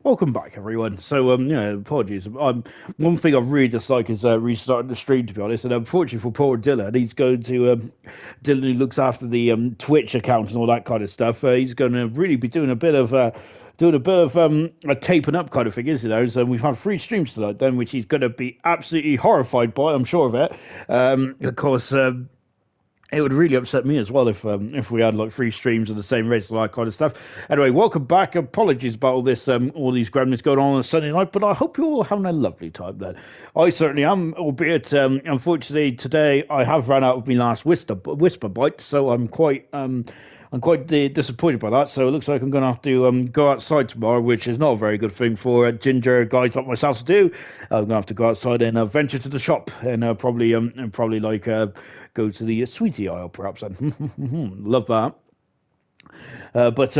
Welcome back, everyone. So, apologies. One thing I really dislike is restarting the stream, to be honest. And unfortunately for poor Dylan, he's going to Dylan, who looks after the Twitch account and all that kind of stuff. He's going to really be doing a bit of a taping up kind of thing, isn't it? So we've had 3 streams tonight, then, which he's going to be absolutely horrified by. I'm sure of it. Of course. It would really upset me as well if we had like 3 streams of the same race and all that kind of stuff. Anyway, welcome back. Apologies about all this, all these gremlins going on a Sunday night, but I hope you're all having a lovely time then. I certainly am, albeit unfortunately today I have run out of my last whisper bite, so I'm quite disappointed by that. So it looks like I'm going to have to go outside tomorrow, which is not a very good thing for ginger guys like myself to do. I'm going to have to go outside and venture to the shop and probably go to the sweetie aisle, perhaps. Love that. But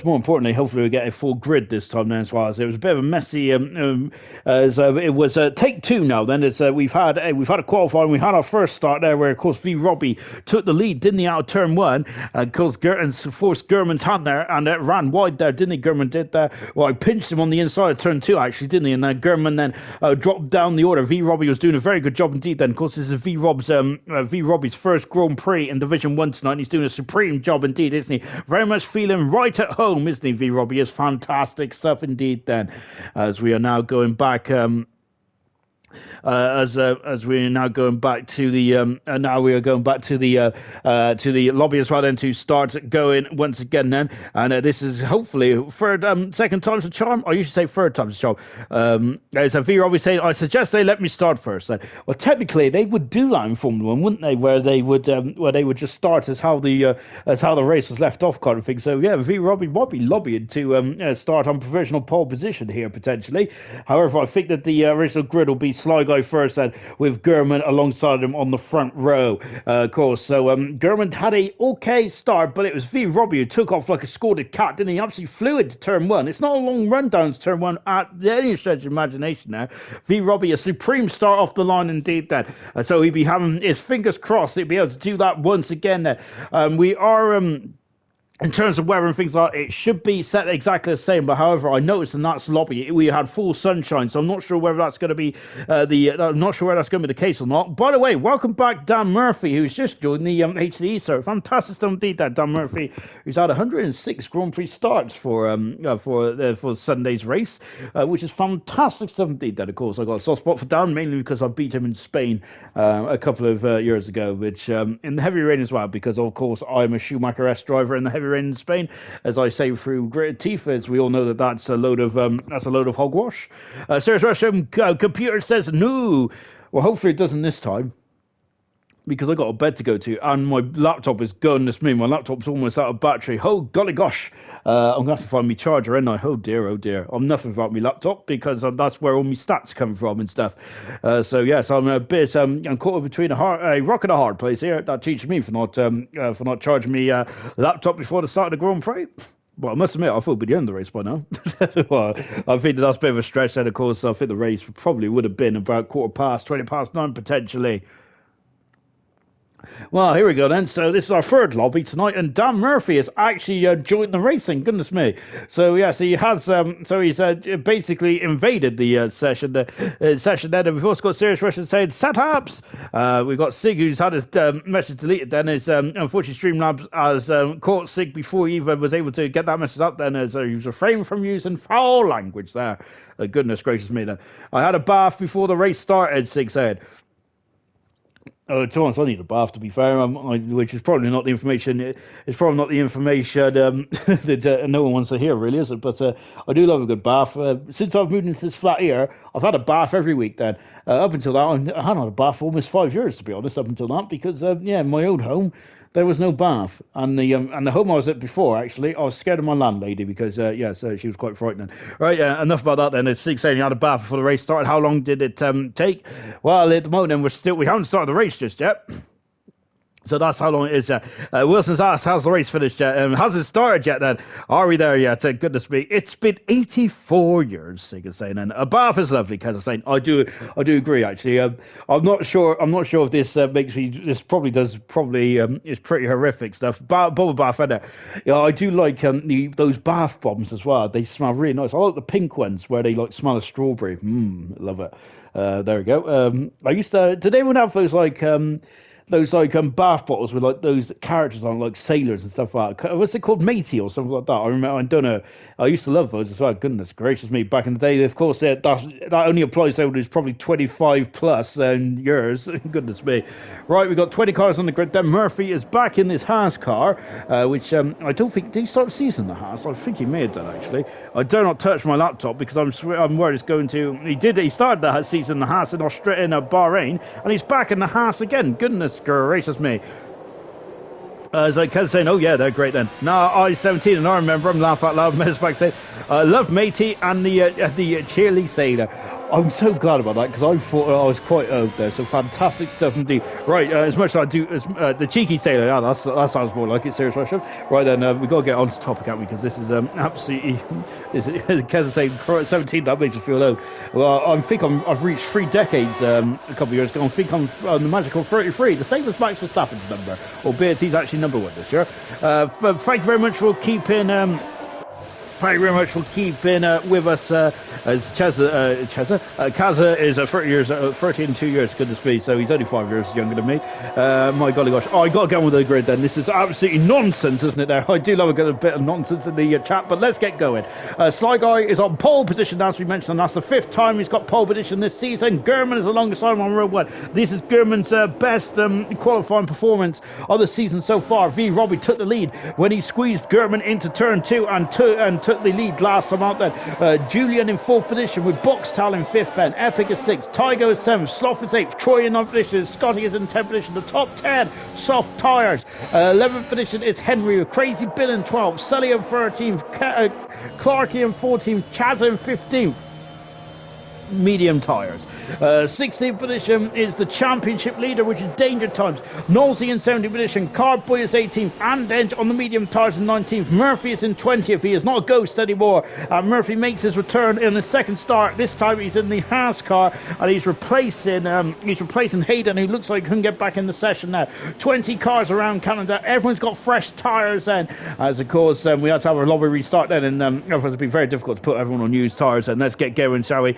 more importantly, hopefully we get a full grid this time then as well. As it was a bit of a messy. It was take 2 now. Then it's we've had a qualifying. We had our first start there, where of course V Robbie took the lead, didn't he, out of turn 1? Of course, forced Gurman's hand there and ran wide there, didn't he? Gurman did that. Well, I pinched him on the inside of turn 2 actually, didn't he? And then Gurman then dropped down the order. V Robbie was doing a very good job indeed. Then of course this is V Robbie's first Grand Prix in Division 1 tonight. And he's doing a supreme job indeed, isn't he? Very much feeling right at home, isn't he, V Robbie? Is fantastic stuff indeed then, as we are now going back as we are now going back to the lobby as well then, to start going once again then. And this is hopefully second time's a charm. I usually say third time's a charm. As V Robbie saying, I suggest they let me start first then. Well, technically they would do that in Formula 1, wouldn't they, where they would just start as how the race was left off kind of thing. So yeah, V Robbie might be lobbying to start on provisional pole position here potentially. However, I think that the original grid will be Sly Guy first then, with Gurman alongside him on the front row, of course. So Gurman had a okay start, but it was V Robbie who took off like a scolded cat, didn't he? Absolutely flew into turn 1. It's not a long run down to turn 1 at any stretch of imagination now. V Robbie, a supreme start off the line indeed then. So he'd be having his fingers crossed he'd be able to do that once again there. We are in terms of weather and things like that, it should be set exactly the same. But however, I noticed in that lobby we had full sunshine, so I'm not sure whether that's going to be I'm not sure whether that's going to be the case or not. By the way, welcome back Dan Murphy, who's just joined the HDE. So fantastic stuff indeed, that Dan Murphy, who's had 106 Grand Prix starts for Sunday's race, which is fantastic stuff indeed. That of course I got a soft spot for Dan, mainly because I beat him in Spain a couple of years ago, which in the heavy rain as well, because of course I'm a Schumacher S driver in the heavy rain in Spain, as I say through gritted teeth, as we all know that's a load of hogwash. Serious Russian computer says no. Well, hopefully it doesn't this time, because I got a bed to go to, and my laptop is goodness me, my laptop's almost out of battery. Oh golly gosh, I'm gonna have to find my charger, ain't I? Oh dear. I'm nothing without my laptop, because that's where all my stats come from and stuff. So yes, I'm a bit I'm caught between a rock and a hard place here. That teaches me for not charging my laptop before the start of the Grand Prix. Well, I must admit, I thought we'd be the end of the race by now. Well, I think that's a bit of a stretch then, of course. I think the race probably would have been about 9:15 potentially. Well, here we go then. So this is our third lobby tonight, and Dan Murphy has actually joined the racing. Goodness me! So yes, he has. He's basically invaded the session. Then, and we've also got Serious Russian saying setups. We've got Sig, who's had his message deleted. Then is unfortunately Streamlabs has caught Sig before he even was able to get that message up. Then he was refrained from using foul language there. Goodness gracious me! Then I had a bath before the race started. Sig said. Oh, to be honest, I need a bath, to be fair, which is probably not the information. It's probably not the information that no one wants to hear, really, is it? But I do love a good bath. Since I've moved into this flat here, I've had a bath every week. Then up until that, I hadn't had a bath for almost 5 years, to be honest. Up until that, because in my old home there was no bath, and the home I was at before, actually, I was scared of my landlady because so she was quite frightening. Right, enough about that. Then it's Sig saying you had a bath before the race started. How long did it take? Well, at the moment, then we haven't started the race just yet. So that's how long it is yet. Wilson's asked, how's the race finished yet? Has it started yet then? Are we there yet? Goodness me. It's been 84 years, you can say. And Bath is lovely, Kaz is saying. I do agree, actually. I'm not sure if this makes me, this probably is pretty horrific stuff. Bubble bath, isn't it? Yeah, I do like those bath bombs as well. They smell really nice. I like the pink ones where they like smell of strawberry. Love it. There we go. I used to, did anyone have those bath bottles with like those characters on, like sailors and stuff like that? What's it called, matey or something like that? I remember, I don't know. I used to love those as well. Goodness gracious me, back in the day. Of course, that only applies to someone who's probably 25 plus years. Goodness me. Right, we've got 20 cars on the grid. Then Murphy is back in this Haas car, which I don't think, did he start the season, the Haas? I think he may have done, actually. I dare not touch my laptop because I'm worried it's going to, he started the season, the Haas in Bahrain, and he's back in the Haas again. Goodness gracious me. As I kept saying, oh yeah, they're great then. No, I 17 and I remember him, laugh out loud. Mess back saying, I love Matey and the cheerly sailor. I'm so glad about that because I thought I was quite old there. So fantastic stuff indeed. Right, as much as I do, the cheeky sailor, yeah, that sounds more like it. Serious question. Right then, we got to get on to topic, haven't we? Because this is absolutely. Kez is saying 17. That makes us feel old. Well, I think I've reached 3 decades a couple of years ago. I think I'm on the magical 33, the same as Max Verstappen's number, albeit he's actually number 1 this year. Thank you very much for keeping. Thank you very much for keeping with us as Kaza is 30 and 2 years, goodness me, so he's only 5 years younger than me. My golly gosh. Oh, I got to get on with the grid then. This is absolutely nonsense, isn't it there? I do love a bit of nonsense in the chat, but let's get going. Sly Guy is on pole position, as we mentioned, and that's the 5th time he's got pole position this season. Gurman is alongside him on row 1. This is Gurman's best qualifying performance of the season so far. V. Robbie took the lead when he squeezed Gurman into turn 2 and took the lead last time out then. Julian in 4th position with Boxtal in 5th, Ben. Epic is 6th, Tygo is 7th, Sloth is 8th, Troy in 9th position, Scotty is in 10th position. The top 10 soft tyres. 11th position is Henry with Crazy Bill in 12th, Sully in 13th, Clarkey in 14th, Chaz in 15th. Medium tyres. 16th position is the championship leader, which is Danger Times. Nosey in 17th position, Cardboy is 18th, and Denge on the medium tyres in 19th. Murphy is in 20th. He is not a ghost anymore. Murphy makes his return in his second start. This time he's in the Haas car, and he's replacing Hayden, who looks like he couldn't get back in the session now. 20 cars around Canada. Everyone's got fresh tyres then, as of course we had to have a lobby restart then, and otherwise it'd be very difficult to put everyone on used tyres. And let's get going, shall we?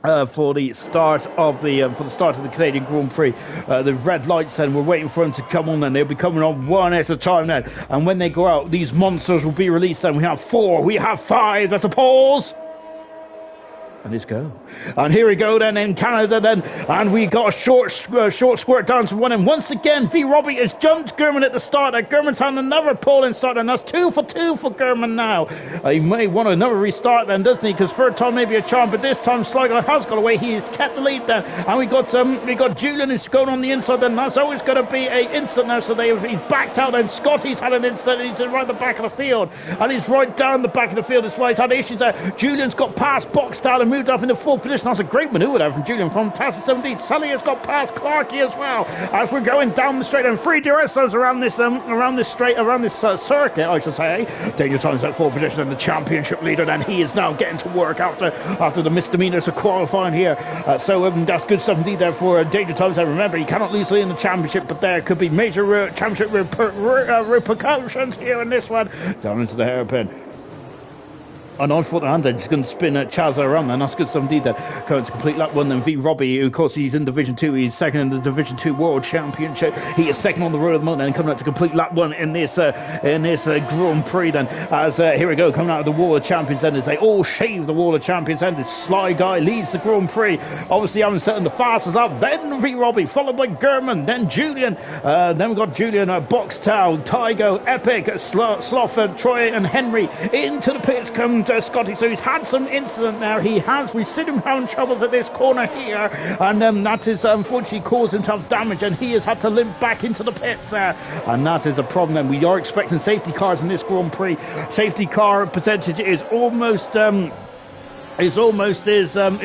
For the start of the Canadian Grand Prix, the red lights, then we're waiting for them to come on. Then they'll be coming on one at a time then, and when they go out, these monsters will be released. Then we have 4, we have 5. That's a pause. And let's go. And here we go then in Canada then. And we got a short squirt down to 1. And once again, V. Robbie has jumped Gurman at the start. Gurman's had another pole in start. And that's 2 for 2 for Gurman now. He may want another restart then, doesn't he? Because third time may be a charm. But this time Sligo has got away. He has kept the lead then. And we got Julian who's going on the inside then. That's always going to be an instant now. So he's backed out. And Scotty's had an instant. He's right at the back of the field. And he's right down the back of the field. That's why he's had issues there. Julian's got past Boxtal and moved up into 4th position. That's a great manoeuvre there from Julian from Tassis 17. Sully has got past Clarkey as well as we're going down the straight, and 3 DRSs around this circuit, I should say. Danger Times at 4th position and the championship leader, and he is now getting to work after the misdemeanors of qualifying here. So that's good stuff indeed there for Danger Times. And remember, he cannot lose in the championship, but there could be major championship repercussions here in this one. Down into the hairpin. And on foot and just going to spin Chaz around then. That's good stuff indeed there. Going to complete lap 1 then. V. Robbie, who of course he's in Division 2. He's second in the Division 2 World Championship. He is second on the road at the moment and coming out to complete lap 1 in this Grand Prix then. As here we go, coming out of the Wall of Champions then as they all shave the Wall of Champions then. This Sly Guy leads the Grand Prix. Obviously having set in the fastest lap. Then V. Robbie, followed by Gurman. Then Julian. Then we've got Julian, Boxtown, Tygo, Epic, Sloth, Troy and Henry. Into the pits comes Scotty. So he's had some incident there. We've seen him having troubles at this corner here, and that is unfortunately caused him to have damage, and he has had to limp back into the pits there, and that is a problem. And we are expecting safety cars in this Grand Prix. Safety car percentage is almost It's almost as certain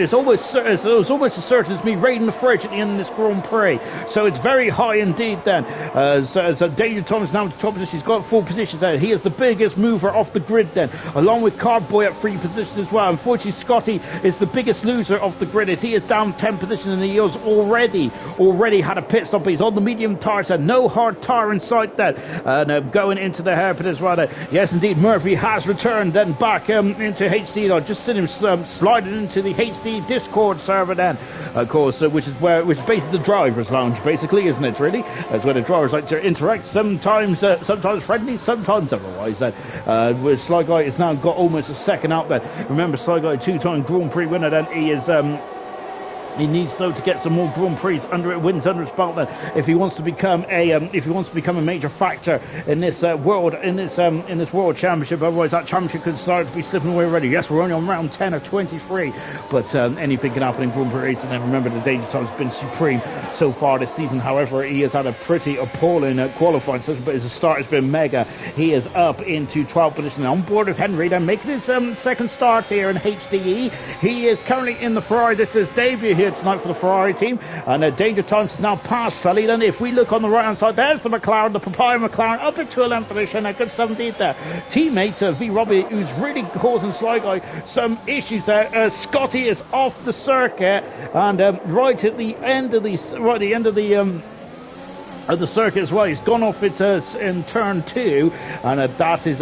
as me raiding the fridge at the end of this Grand Prix. So it's very high indeed. Then, so Danger Thomas now at the top position. He's got 4 positions there. He is the biggest mover off the grid. Then, along with Cardboy at 3 positions as well. Unfortunately, Scotty is the biggest loser off the grid. As he is down 10 positions, and he has already had a pit stop. He's on the medium tire, so no hard tire in sight. Then, going into the hairpin as well. Yes, indeed, Murphy has returned. Then back into HD. I'll just send him. Sliding into the HD Discord server then, of course, which is basically the driver's lounge, basically, isn't it? Really, that's where the drivers like to interact. Sometimes friendly, sometimes otherwise. With Sly Guy has now got almost a second out there. Remember, Sly Guy, 2-time Grand Prix winner. Then he is. He needs though to get some more Grand Prix wins under his belt. Then, if he wants to become a major factor in this world championship. Otherwise, that championship could start to be slipping away already. Yes, we're only on round 10 of 23, but anything can happen in Grand Prix race. And then remember, the Danger Time's been supreme so far this season. However, he has had a pretty appalling qualifying session, but his start has been mega. He is up into 12th position on board with Henry. Then making his second start here in HDE. He is currently in the Ferrari. This is debut here tonight for the Ferrari team, and Danger Times now past Sully. Then if we look on the right hand side, there's the McLaren, the Papaya McLaren up into 11th position. A good stuff indeed there. Teammate V Robbie, who's really causing Sly Guy some issues there. Scotty is off the circuit, and right at the end of the circuit as well. He's gone off it in turn 2, and that is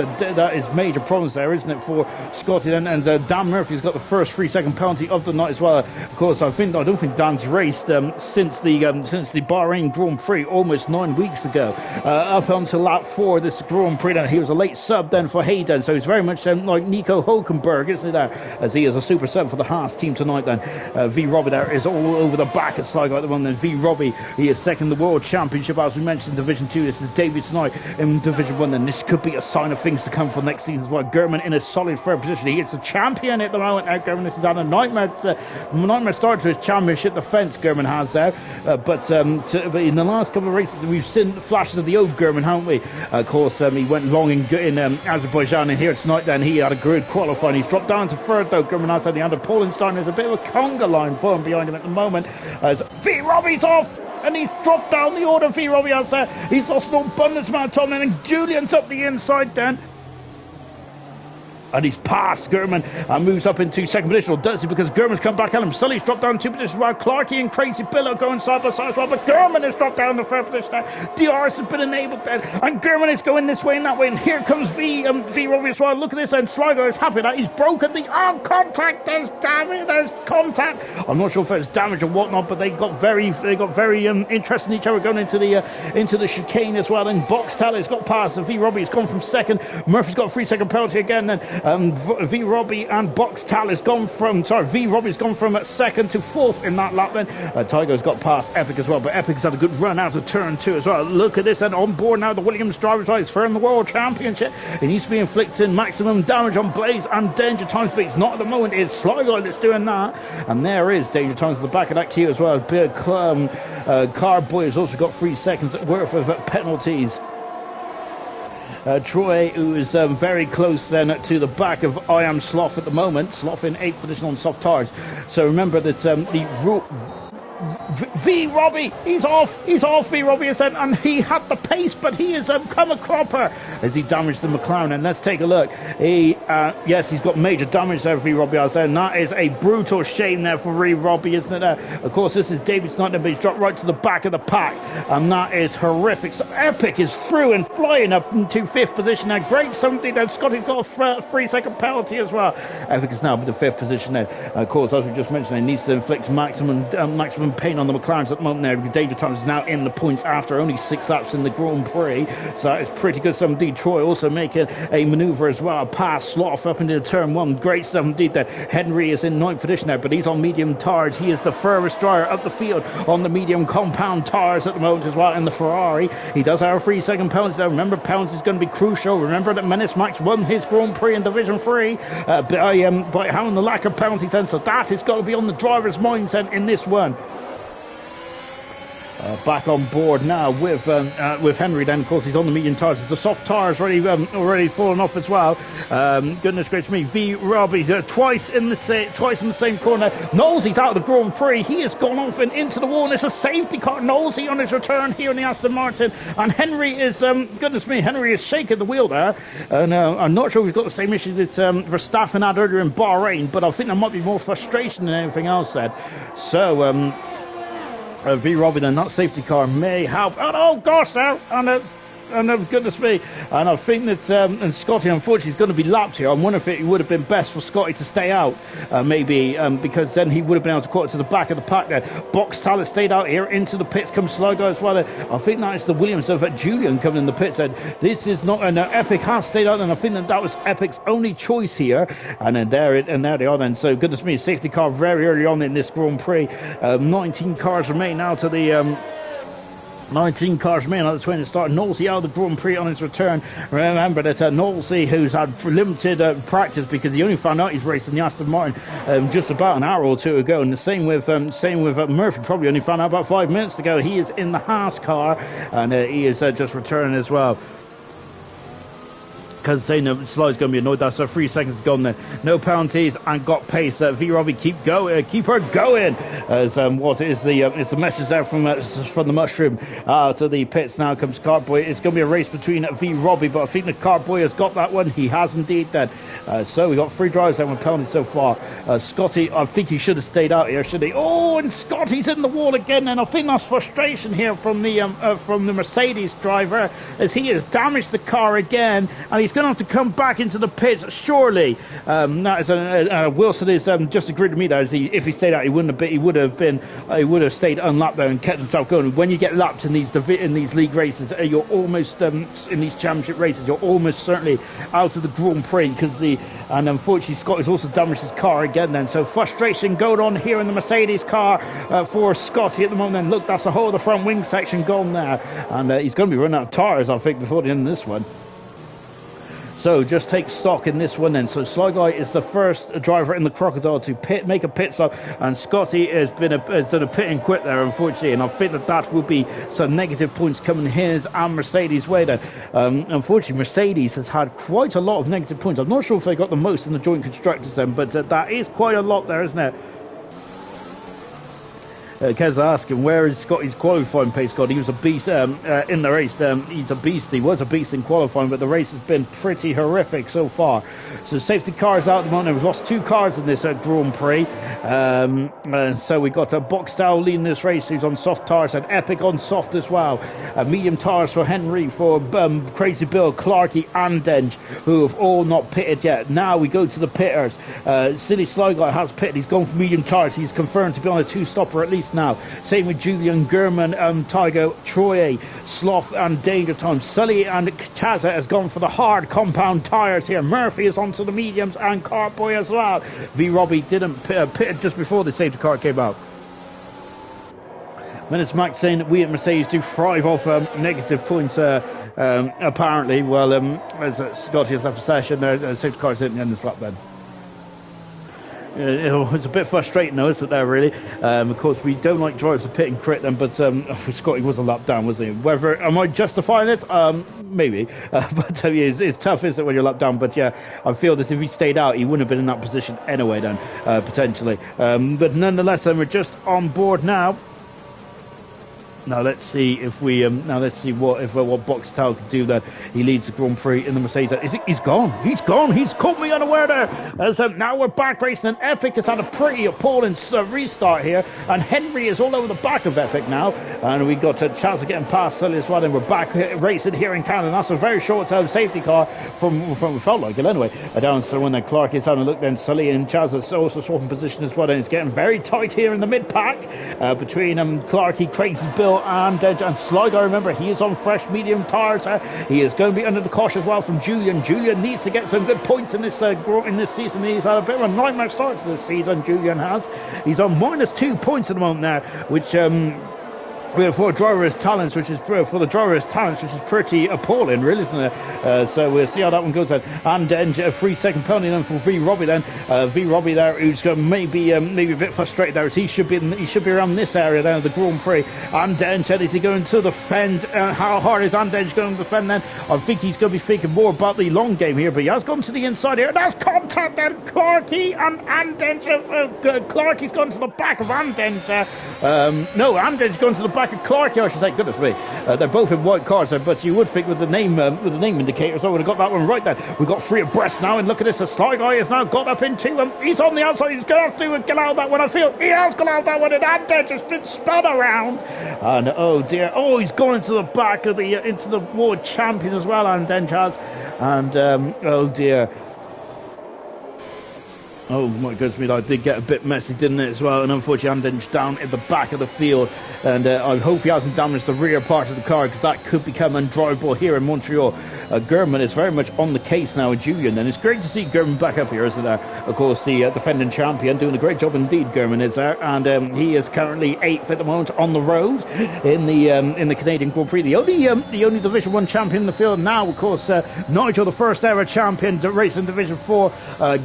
major problems there, isn't it, for Scotty then? And Dan Murphy's got the first 3-second penalty of the night as well. Of course, I don't think Dan's raced since the Bahrain Grand Prix almost 9 weeks ago, up until lap 4 of this Grand Prix. Then he was a late sub then for Hayden, so he's very much like Nico Hulkenberg, isn't he, there, as he is a super sub for the Haas team tonight. Then V Robbie there is all over the back at Sligo at the moment. Then V Robbie, he is second in the World Championship. As we mentioned, Division 2, this is debut tonight in Division 1, and this could be a sign of things to come for next season as well. German in a solid third position. He is the champion at the moment now. German has had a nightmare start to his championship defence, German has there. But in the last couple of races, we've seen flashes of the old German, haven't we? Of course, he went long in Azerbaijan, and here tonight then he had a good qualifying. He's dropped down to third though. German has had the under Poland starting. There's a bit of a conga line for him behind him at the moment. As V Robbie's off, and he's dropped down the order. V Robbie has there. He's lost an abundance amount of time, and Julian's up the inside then. And he's past German and moves up into second position. Or does he? Because German's come back at him. Sully's dropped down 2 positions while Clarkey and Crazy Bill are going side by side as well. But German has dropped down the third position there. DRS has been enabled then. And German is going this way and that way. And here comes V Robbie as well. Look at this. And Sligo is happy that he's broken the contact. There's damage. There's contact. I'm not sure if it's damage or whatnot, but they got very interested in each other going into the chicane as well. And Box Tally's got past. And V Robbie's gone from second. Murphy's got a 3-second penalty again. Then V Robbie and Box Tal has gone from V Robbie's gone from second to fourth in that lap. Then Tygo's got past Epic as well, but Epic's had a good run out of turn 2 as well. Look at this, and on board now the Williams driver's right for the World Championship. He needs to be inflicting maximum damage on Blaze and Danger Times, but it's not at the moment. It's Sligo that's doing that, and there is Danger Times at the back of that queue as well. Carboy has also got 3 seconds worth of penalties. Troy, who is very close then to the back of I Am Sloth at the moment. Sloth in 8th position on soft tires. So remember that V Robbie, he's off V Robbie is and he had the pace, but he has come a cropper as he damaged the McLaren. And let's take a look. Yes, he's got major damage there, V Robbie has there, and that is a brutal shame there for V Robbie, isn't it? Of course, this is David Snyder, but he's dropped right to the back of the pack, and that is horrific. So Epic is through and flying up into 5th position now. Great something there. Scotty's got a 3-second penalty as well. Epic is now in the 5th position there. Of course, as we just mentioned, he needs to inflict maximum pain on the McLarens at the moment there. Danger Times is now in the points after only 6 laps in the Grand Prix, so that is pretty good stuff indeed. Troy also making a manoeuvre as well, past Sloth up into turn 1. Great stuff indeed there. Henry is in 9th position there, but he's on medium tires. He is the furthest driver up the field on the medium compound tires at the moment as well in the Ferrari. He does have a 3-second penalty there. Remember, penalty is going to be crucial. Remember that Menace Max won his Grand Prix in Division 3 by having the lack of penalties then, so that has got to be on the driver's mindset in this one. Back on board now with Henry. Then of course he's on the medium tires. The soft tires already fallen off as well. Goodness gracious me, V Robbie's twice in the same corner. Knowlesy's out of the Grand Prix. He has gone off and into the wall. And it's a safety car. Knowlesy on his return here in the Aston Martin, and Henry is goodness me, Henry is shaking the wheel there. And I'm not sure we've got the same issue that Verstappen had earlier in Bahrain, but I think there might be more frustration than anything else said. So. V Robbie then, that safety car may help. Oh gosh, now, and goodness me, and I think that and Scotty unfortunately is going to be lapped here. I'm wondering if it would have been best for Scotty to stay out, maybe because then he would have been able to caught it to the back of the pack there. Box Talent stayed out here into the pits, comes Sligo as well. I think that is the Williams of Julian coming in the pits, and this is not, and Epic has stayed out, and I think that was Epic's only choice here, and then there they are then. So goodness me, safety car very early on in this Grand Prix. 19 cars remain now to the 19 cars remain at the 20 start. Knowlesy out of the Grand Prix on his return. Remember that Knowlesy, who's had limited practice because he only found out he's racing the Aston Martin just about an hour or two ago, and the same with Murphy, probably only found out about 5 minutes ago. He is in the Haas car, and he is just returning as well. Because saying Sly's going to be annoyed. That's 3 seconds gone there. No penalties and got pace. V Robbie, keep her going. As what is the message there from the mushroom to the pits. Now comes Cartboy. It's going to be a race between V Robbie, but I think the Cartboy has got that one. He has indeed then. So we got 3 drivers there with penalties so far. Scotty, I think he should have stayed out here, should he? Oh, and Scotty's in the wall again. And I think that's frustration here from the Mercedes driver, as he has damaged the car again, and he's going to have to come back into the pits surely. That is Wilson is just agreed to me that if he stayed out, he would have stayed unlapped there and kept himself going. When you get lapped in these league races, you're almost in these championship races, you're almost certainly out of the Grand Prix, and unfortunately Scott has also damaged his car again then. So frustration going on here in the Mercedes car for Scotty at the moment. And look, that's the whole of the front wing section gone there, and he's going to be running out of tyres, I think, before the end of this one. So just take stock in this one then. So Sly Guy is the first driver in the Crocodile to make a pit stop, and Scotty has done a pit and quit there, unfortunately, and I think that will be some negative points coming his and Mercedes' way then. Unfortunately, Mercedes has had quite a lot of negative points. I'm not sure if they got the most in the joint constructors then, but that is quite a lot there, isn't it? Kez asking, where is Scotty's qualifying pace gone? He was a beast in the race. He's a beast. He was a beast in qualifying, but the race has been pretty horrific so far. So safety cars out at the moment. We've lost 2 cars in this Grand Prix. So we got a Boxtel leading this race, who's on soft tyres, and Epic on soft as well. Medium tyres for Henry, for Crazy Bill, Clarkey and Denge, who have all not pitted yet. Now we go to the pitters. Silly Sly Guy has pitted. He's gone for medium tyres. He's confirmed to be on a 2-stopper at least now. Same with Julian, Gurman, Tygo, Troye, Sloth and Danger Time. Sully and Chaza has gone for the hard compound tyres here. Murphy is onto the mediums, and Cartboy as well. V Robbie didn't pit just before the safety car came out. Minutes Max saying that we at Mercedes do thrive off negative points apparently. Well, as Scotty has after session there, safety cars didn't end this lap then. It's a bit frustrating though, isn't there, really? Of course, we don't like drivers to pit and crit them, but Scotty was a lap down, wasn't he? Whether, am I justifying it? Maybe. But it's tough, isn't it, when you're lap down? But yeah, I feel that if he stayed out, he wouldn't have been in that position anyway then, potentially. But nonetheless, then we're just on board now. Now let's see if we what Boxtel can do. That he leads the Grand Prix in the Mercedes. He's gone. He's caught me unaware there. So now we're back racing, and Epic has had a pretty appalling restart here, and Henry is all over the back of Epic now, and we got a chance of getting past Sully as well, and we're back racing here in Canada. That's a very short-term safety car from felt like it anyway. Down so when Clark is having a look, then Sully and Chaz are also swapping position as well, and it's getting very tight here in the mid-pack between Clarky, Crazy Bill and Sligo. Remember, he is on fresh medium tyres. He is going to be under the caution as well from Julian. Julian needs to get some good points in this season. He's had a bit of a nightmare start to this season, Julian has. He's on -2 points at the moment now, which for driver's talents, which is pretty appalling, really, isn't it? So we'll see how that one goes then. And then a 3-second penalty then for V Robbie then. V Robbie there, who's going maybe a bit frustrated there, as he should be around this area there, the Grand Prix. And then is he going to defend? How hard is Andenj going to defend then? I think he's going to be thinking more about the long game here, but he has gone to the inside here. That's contact then, Clarkey and Andenj. Clarkey's gone to the back of Andenj. No, Andenj gone to the back of Clarkey, I should say. Goodness me, they're both in white cars, but you would think with the name indicators, I would have got that one right there. We've got 3 abreast now, and look at this. The Sly Guy has now got up into him. He's on the outside. He's going to have to get out of that one. I feel he has got out of that one, and Andenj has been spun around. And oh dear, he's gone into the back of into the world champion as well, Andenj has. And oh dear. Oh my goodness me, that did get a bit messy, didn't it, as well? And unfortunately, Andenj down in the back of the field. And I hope he hasn't damaged the rear part of the car, because that could become undrivable here in Montreal. German is very much on the case now with Julian, and it's great to see German back up here, isn't there? Of course, the defending champion, doing a great job indeed, German is there. And he is currently 8th at the moment on the road in the Canadian Grand Prix. The only Division 1 champion in the field now, of course, Nigel, the first ever champion to race in Division 4.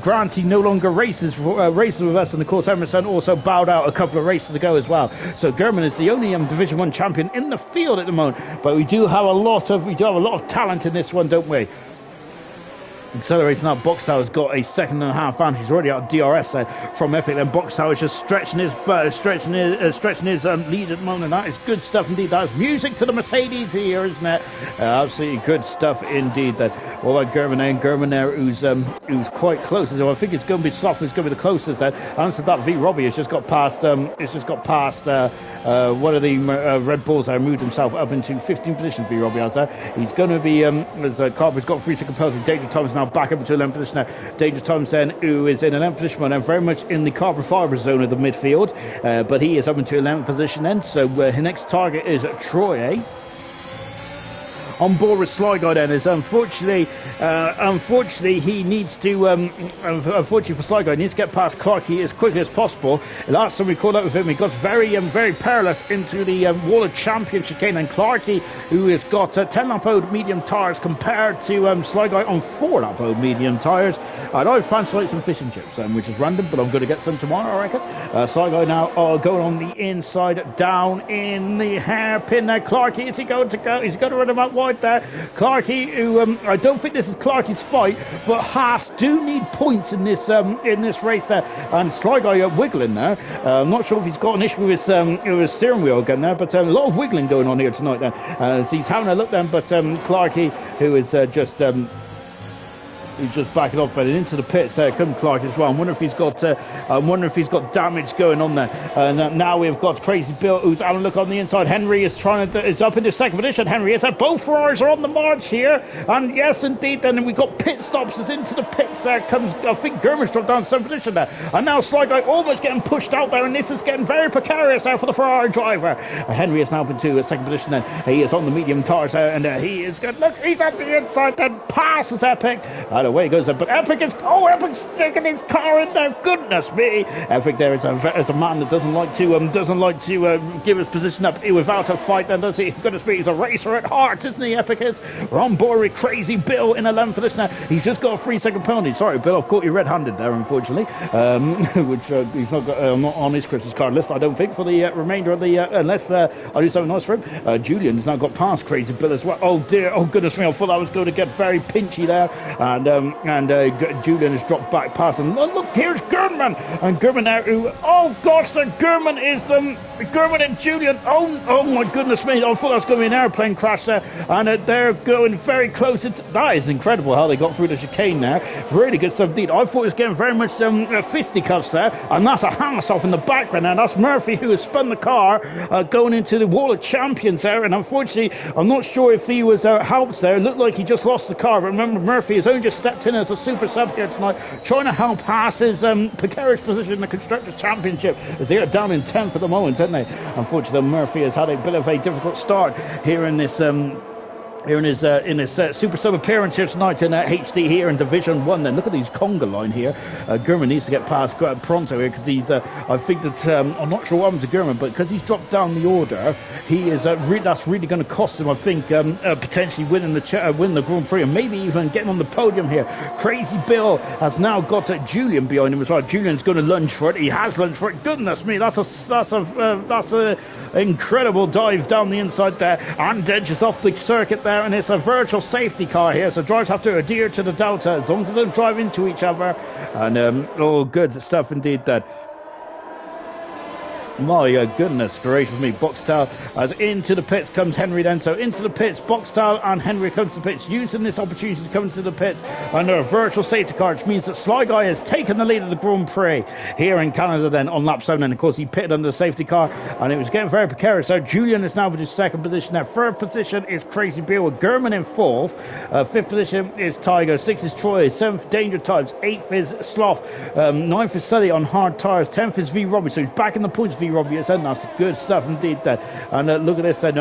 Grant, he no longer races with us, and of course Emerson also bowed out a couple of races ago as well. So German is the only Division 1 champion in the field at the moment. But we do have a lot of talent in this one, don't we? Accelerating now, Boxtower's got a 2.5 advantage. He's already out of DRS from Epic. Then Boxtower's just stretching his lead at the moment. That is good stuff indeed. That's music to the Mercedes here, isn't it? Absolutely good stuff indeed. That what about German there, who's quite close. So I think it's going to be soft. It's going to be the closest. Then answer that, V Robbie has just got past. One of the Red Bulls there, moved himself up into 15th position. V Robbie has there. He's going to be as Carver's got 3-second penalty. Danger Thomas now back up into 11th position now. Danger Thomas then, who is in 11th position now, very much in the carbon fibre zone of the midfield, but he is up into 11th position then. So his next target is Troy. On board with Sly Guy then is unfortunately he needs to unfortunately for Sly Guy, he needs to get past Clarkey as quickly as possible. Last time we caught up with him, he got very perilous into the Wall of Champion chicane, and Clarkey, who has got 10 lap old medium tyres compared to Sly Guy on 4 lap old medium tyres. And I fancy like some fish and chips, which is random, but I'm going to get some tomorrow, I reckon. Sly Guy now going on the inside, down in the hairpin there. Clarkey, is he going to go? He's going to run him out wide there. Clarkey, who I don't think this is Clarkey's fight, but Haas do need points in this race there. And Sly Guy wiggling there. I'm not sure if he's got an issue with his steering wheel again there, but a lot of wiggling going on here tonight then. So he's having a look then, but Clarkey, who is he's just backing off and into the pits there. Come Clark as well. I wonder if he's got damage going on there. And now we've got Crazy Bill, who's having a look on the inside. Henry is is up into 2nd position. Henry is there. Both Ferraris are on the march here, and yes indeed. Then we've got pit stops. It's into the pits there. Comes, I think German's dropped down 7th position there, and now Sly Guy almost getting pushed out there, and this is getting very precarious there for the Ferrari driver. Henry is now up into 2nd position then. He is on the medium tires there, and he is good. Look, he's at the inside then, passes Epic. Away goes there, but Epic's taking his car in there. Goodness me, Epic there is a man that doesn't like to give his position up without a fight. Then does he? Goodness me, he's a racer at heart, isn't he? Epic is. We're on board with Crazy Bill in 11th position now. He's just got a 3-second penalty. Sorry, Bill, I've caught you red-handed there, unfortunately. Which he's not got not on his Christmas card list, I don't think, for the remainder of the unless I do something nice for him. Julian has now got past Crazy Bill as well. Oh dear, oh goodness me, I thought that was going to get very pinchy there. And Julian has dropped back past him. Oh, look, here's German, and German now, who, oh gosh, the German is German and Julian. Oh my goodness me, I thought that was going to be an airplane crash there, and they're going very close. That is incredible how they got through the chicane there. Really good stuff indeed. I thought it was getting very much fisticuffs there, and that's a Haas off in the background, and that's Murphy, who has spun the car going into the Wall of Champions there. And unfortunately, I'm not sure if he was helped there. It looked like he just lost the car, but remember, Murphy has only just stepped in as a super sub here tonight, trying to help Haas his precarious position in the Constructors' Championship, as they are down in 10th at the moment, aren't they? Unfortunately, Murphy has had a bit of a difficult start here in this here in his super sub appearance here tonight in HD here in Division 1. Then look at these conga line here. Gurman needs to get past Pronto here because he's I think that I'm not sure what happened to Gurman, but because he's dropped down the order, he is that's really going to cost him, I think, potentially winning the Grand Prix and maybe even getting on the podium here. Crazy Bill has now got Julian behind him as well. Julian's going to lunge for it. He has lunged for it. Goodness me, that's a incredible dive down the inside there, and edges off the circuit there, and it's a virtual safety car here, so drivers have to adhere to the delta as long as they don't drive into each other. And oh, good stuff indeed that. My goodness gracious me. Boxtel as into the pits comes Henry then. So into the pits, Boxtel and Henry comes to the pits, using this opportunity to come into the pits under a virtual safety car, which means that Sly Guy has taken the lead of the Grand Prix here in Canada then on lap 7. And of course he pitted under the safety car and it was getting very precarious. So Julian is now with his second position there. Third position is Crazy Beer with Gurman in fourth. Fifth position is Tiger. Sixth is Troy. Seventh, Danger Times. Eighth is Sloth. Ninth is Sully on hard tires. 10th is V Robbie. So he's back in the points, V Robbie. And that's good stuff indeed then. And look at this then.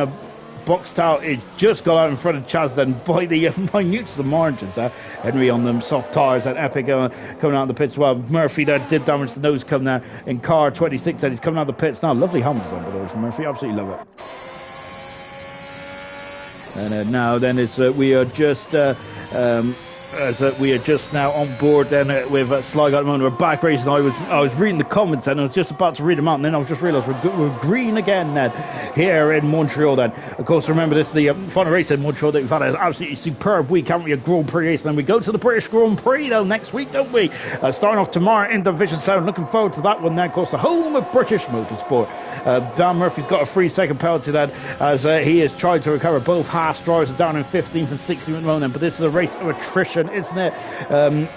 Boxtel is just got out in front of Chaz then by the minute the margins. Henry on them soft tires and Epic coming out of the pits as well. Murphy that did damage the nose come there in car 26 and he's coming out of the pits now. Lovely helmet on by the way from Murphy. Absolutely love it. And now then it's we are just now on board then with Sly Guy at the moment. We're back racing. I was reading the comments and I was just about to read them out, and then I just realised we're green again then here in Montreal then. Of course, remember this is the final race in Montreal that we've had an absolutely superb week, haven't we? A Grand Prix race, and then we go to the British Grand Prix though next week, don't we? Starting off tomorrow in Division 7. Looking forward to that one then. Of course, the home of British motorsport. Dan Murphy's got a 3-second penalty then as he is trying to recover. Both Haas drivers are down in 15th and 16th at the moment, but this is a race of attrition, isn't it?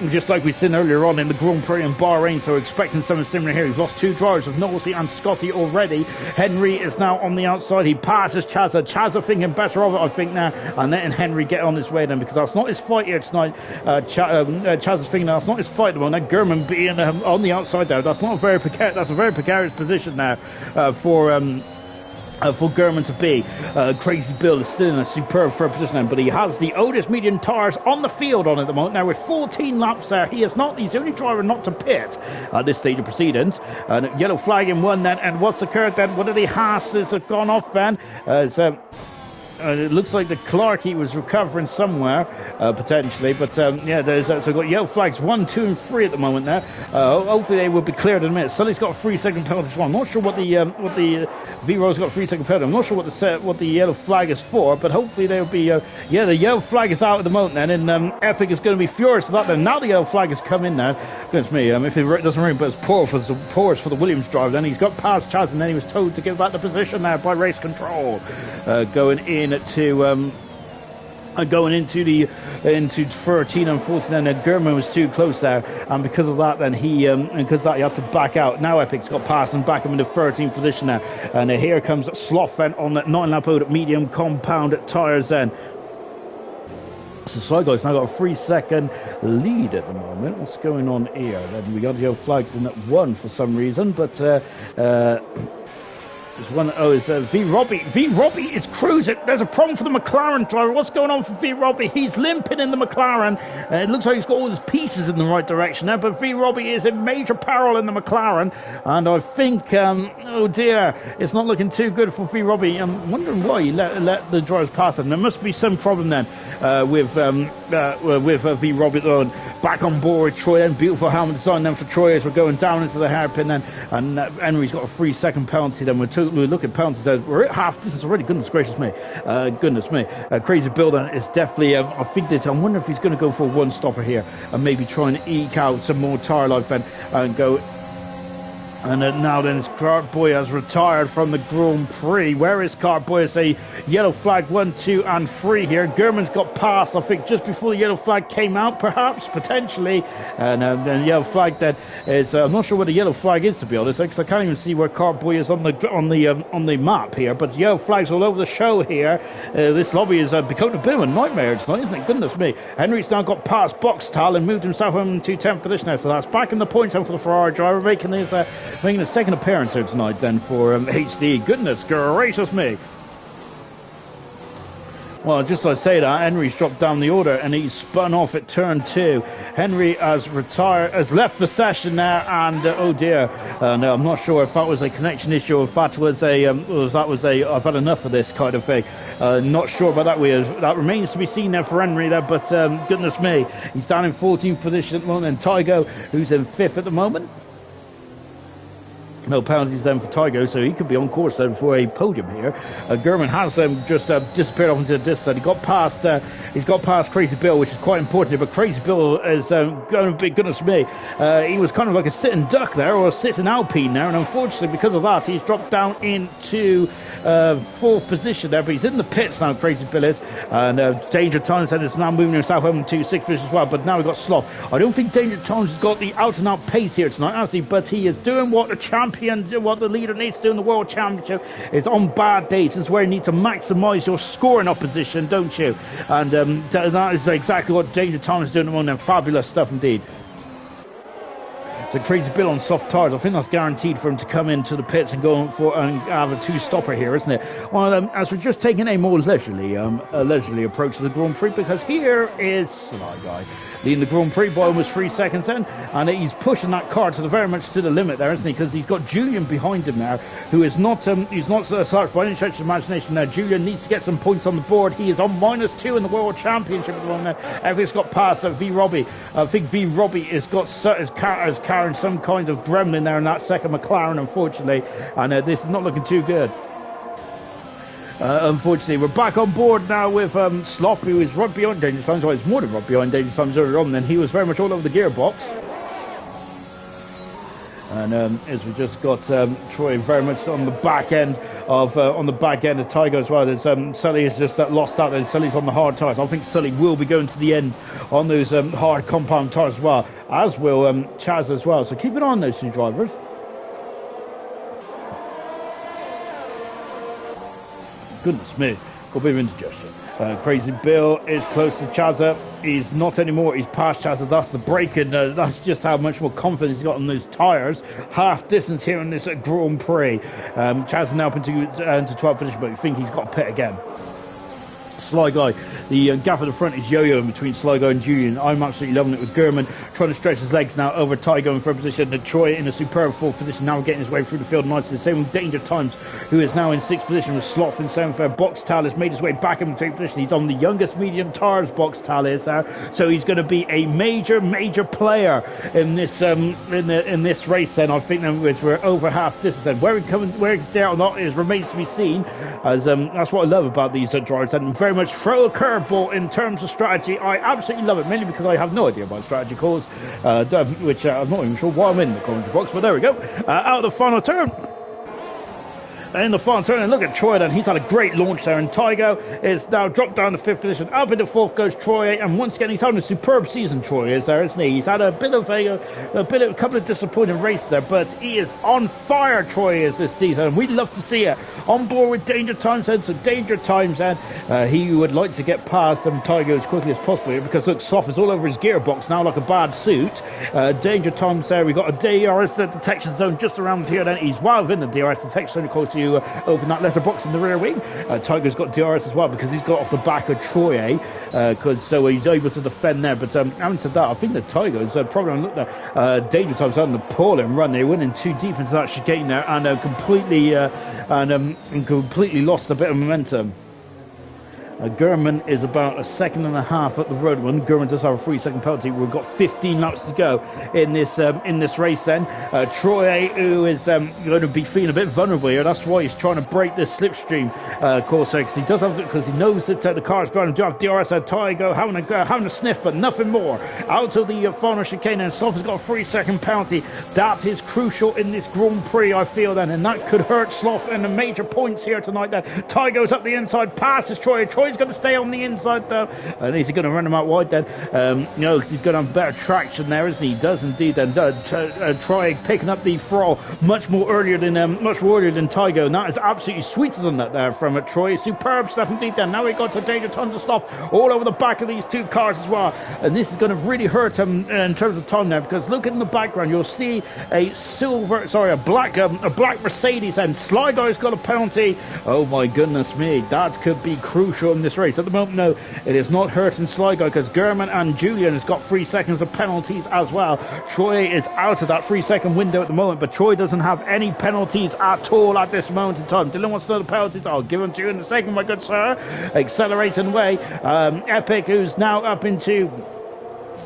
Just like we've seen earlier on in the Grand Prix in Bahrain, so we're expecting something similar here. He's lost 2 drivers with Nosey and Scotty already. Henry is now on the outside. He passes Chazza. Chazza thinking better of it, I think, now, and letting Henry get on his way then, because that's not his fight here tonight. Chazza's thinking that's not his fight at the moment. Gurman being on the outside there, that's a very precarious position now for Gurman to be. Crazy Bill is still in a superb third position then, but he has the Otis medium tires on the field on at the moment. Now with 14 laps there, he's the only driver not to pit at this stage of proceedings. Yellow flag in one then, and what's occurred then? One of the Haas's have gone off then. It looks like the Clarkey was recovering somewhere, potentially, but yeah, there's so we've got yellow flags 1, 2, and 3 at the moment there. Hopefully they will be cleared in a minute. Sully's got a 3-second penalty as well. I'm not sure what the V-Rose got a 3-second penalty. I'm not sure what the yellow flag is for, but hopefully they'll be yeah, the yellow flag is out at the moment then, and Epic is going to be furious with that then. Now the yellow flag has come in now. Goodness me, if it doesn't ring, but it's poor for the Williams driver. Then he's got past Chaz, and then he was told to give back the position now by race control, going into 13 and 14, and Gurman was too close there, and because of that then he had to back out. Now Epic's got past and back him into 13th position now, and here comes Sloth then on that 9-lap road at medium compound tires then. So Sly Guy's now got a 3-second lead at the moment. What's going on here? Then we got yellow flags in that one for some reason, but there's one. Oh, it's V Robbie. V Robbie is cruising. There's a problem for the McLaren driver. What's going on for V Robbie? He's limping in the McLaren. It looks like he's got all his pieces in the right direction now, but V Robbie is in major peril in the McLaren, and I think, oh dear, it's not looking too good for V Robbie. I'm wondering why he let the drivers pass him. There must be some problem then with V Robbie back on board. Troy then, beautiful helmet design then for Troy as we're going down into the hairpin then, and Henry's got a 3-second penalty then. We look at penalties there. We're at half distance already. Goodness gracious me. Crazy Builder is definitely, I think that, I wonder if he's going to go for a one-stopper here and maybe try and eke out some more tyre life and go. And now then, Cartboy has retired from the Grand Prix. Where is Cartboy? It's a yellow flag 1, 2, and 3 here. Gurman's got past, I think, just before the yellow flag came out, perhaps, potentially. And then yellow flag that is, I'm not sure what the yellow flag is, to be honest, because I can't even see where Cartboy is on the map here. But yellow flags all over the show here. This lobby is becoming a bit of a nightmare tonight, isn't it? Goodness me. Henry's now got past Boxtal and moved himself home to 10th position now. So that's back in the points home for the Ferrari driver, making a second appearance here tonight then for HD. Goodness gracious me. Well, just as I say that, Henry's dropped down the order and he's spun off at turn 2. Henry has left the session there, and oh dear, no, I'm not sure if that was a connection issue or if that was I've had enough of this kind of thing. Not sure about that. That remains to be seen there for Henry there, but goodness me, he's down in 14th position at the moment, and Tygo, who's in 5th at the moment. No penalties then for Tygo, so he could be on course then for a podium here. Gurman has just disappeared off into the distance. He's got past Crazy Bill, which is quite important here, but Crazy Bill is going to be, goodness me, he was kind of like a sitting duck there, or a sitting Alpine there, and unfortunately because of that he's dropped down into 4th position there, but he's in the pits now, Crazy Bill is, and Danger Times is now moving himself home to 6th position as well, but now we've got Sloth. I don't think Danger Times has got the out and out pace here tonight, has he? But he is doing what the leader needs to do in the World Championship. Is on bad days is where you need to maximise your scoring opposition, don't you? And that is exactly what Danger Times is doing at the moment. Fabulous stuff indeed. So Crazy Bill on soft tires. I think that's guaranteed for him to come into the pits and go for and have a 2-stopper here, isn't it? Well, as we're just taking a more leisurely approach to the Grand Prix, because here is Sly Guy leading the Grand Prix by almost 3 seconds then, and he's pushing that car to the very much to the limit there, isn't he? Because he's got Julian behind him now, who is not such by any stretch of imagination now. Julian needs to get some points on the board. He is on -2 in the World Championship at the moment. Everything's got past V Robbie. I think V Robbie is carrying some kind of gremlin there in that second McLaren, unfortunately, and this is not looking too good. Unfortunately, we're back on board now with Sloth, who is right behind Danger Times. Well, it's more than right behind Danger Times earlier on, then he was very much all over the gearbox. And as we just got Troy very much on the back end of Tygo as well. There's Sully has just lost out, and Sully's on the hard tyres. I think Sully will be going to the end on those hard compound tyres as well, as will Chaz as well. So keep an eye on those two drivers. Goodness me, got a bit of indigestion. Crazy Bill is close to Chazza. He's not anymore. He's past Chazza. That's the break, and that's just how much more confidence he's got on those tyres. Half distance here in this Grand Prix. Chazza now up into 12th position, but I think he's got a pit again. Sly Guy, the gap at the front is yo-yoing between Sly Guy and Julian. I'm absolutely loving it with Gurman trying to stretch his legs now over Tygo in third position, and Troy in a superb 4th position, now getting his way through the field nicely. The same with Danger Times, who is now in 6th position with Sloth in 7th. Boxtal has made his way back into 8th position. He's on the youngest medium tyres, Boxtal is there, so he's going to be a major player in this in this race. Then I think we're over half distance. Then where he's there or not remains to be seen. As that's what I love about these drivers, and very much throw a curveball in terms of strategy. I absolutely love it, mainly because I have no idea about strategy calls, which I'm not even sure why I'm in the commentary box, but there we go. Out of the final turn. In the final turn, and look at Troy then, he's had a great launch there, and Tygo is now dropped down to 5th position. Up into 4th goes Troy, and once again he's having a superb season, Troy is there, isn't he? He's had a couple of disappointing races there, but he is on fire, Troy is this season, and we'd love to see it. On board with Danger Times then, so Danger Times then, he would like to get past Tygo as quickly as possible here, because look, Soft is all over his gearbox now like a bad suit. Danger Times there, we got a DRS detection zone just around here then, he's well within the DRS detection zone, of course, you open that letterbox in the rear wing. Tygo's got DRS as well because he's got off the back of Troy, so he's able to defend there. But having said that, I think that Tygo's probably look there. Danger Times having an appalling run. They went in too deep into that chicane there and completely lost a bit of momentum. Gurman is about 1.5 seconds up the road. When Gurman does have a 3-second penalty, we've got 15 laps to go in this race then. Troy, who is going to be feeling a bit vulnerable here, that's why he's trying to break this slipstream course, because he does have because he knows that the car's going to have DRS. Tygo having a sniff, but nothing more. Out of the final chicane, and Sloth has got a 3-second penalty. That is crucial in this Grand Prix, I feel then, and that could hurt Sloth in the major points here tonight then. Tygo's up the inside, passes Troy. Troy's going to stay on the inside though, and he's going to run him out wide then, because he's going to have better traction there, isn't he? He does indeed then. Troy picking up the throttle much more earlier than Tygo, and that is absolutely sweet on that there from Troy. Superb stuff indeed then. Now we got to Danger tons of stuff all over the back of these two cars as well, and this is going to really hurt him in terms of time there, because look in the background, you'll see a black Mercedes, and Sly Guy's got a penalty. Oh my goodness me, that could be crucial in this race. At the moment, no, it is not hurting Sligo because German and Julian has got 3 seconds of penalties as well. Troy is out of that 3-second window at the moment, but Troy doesn't have any penalties at all at this moment in time. Dylan wants to know the penalties. I'll give them to you in a second, my good sir. Accelerating away. Epic, who's now up into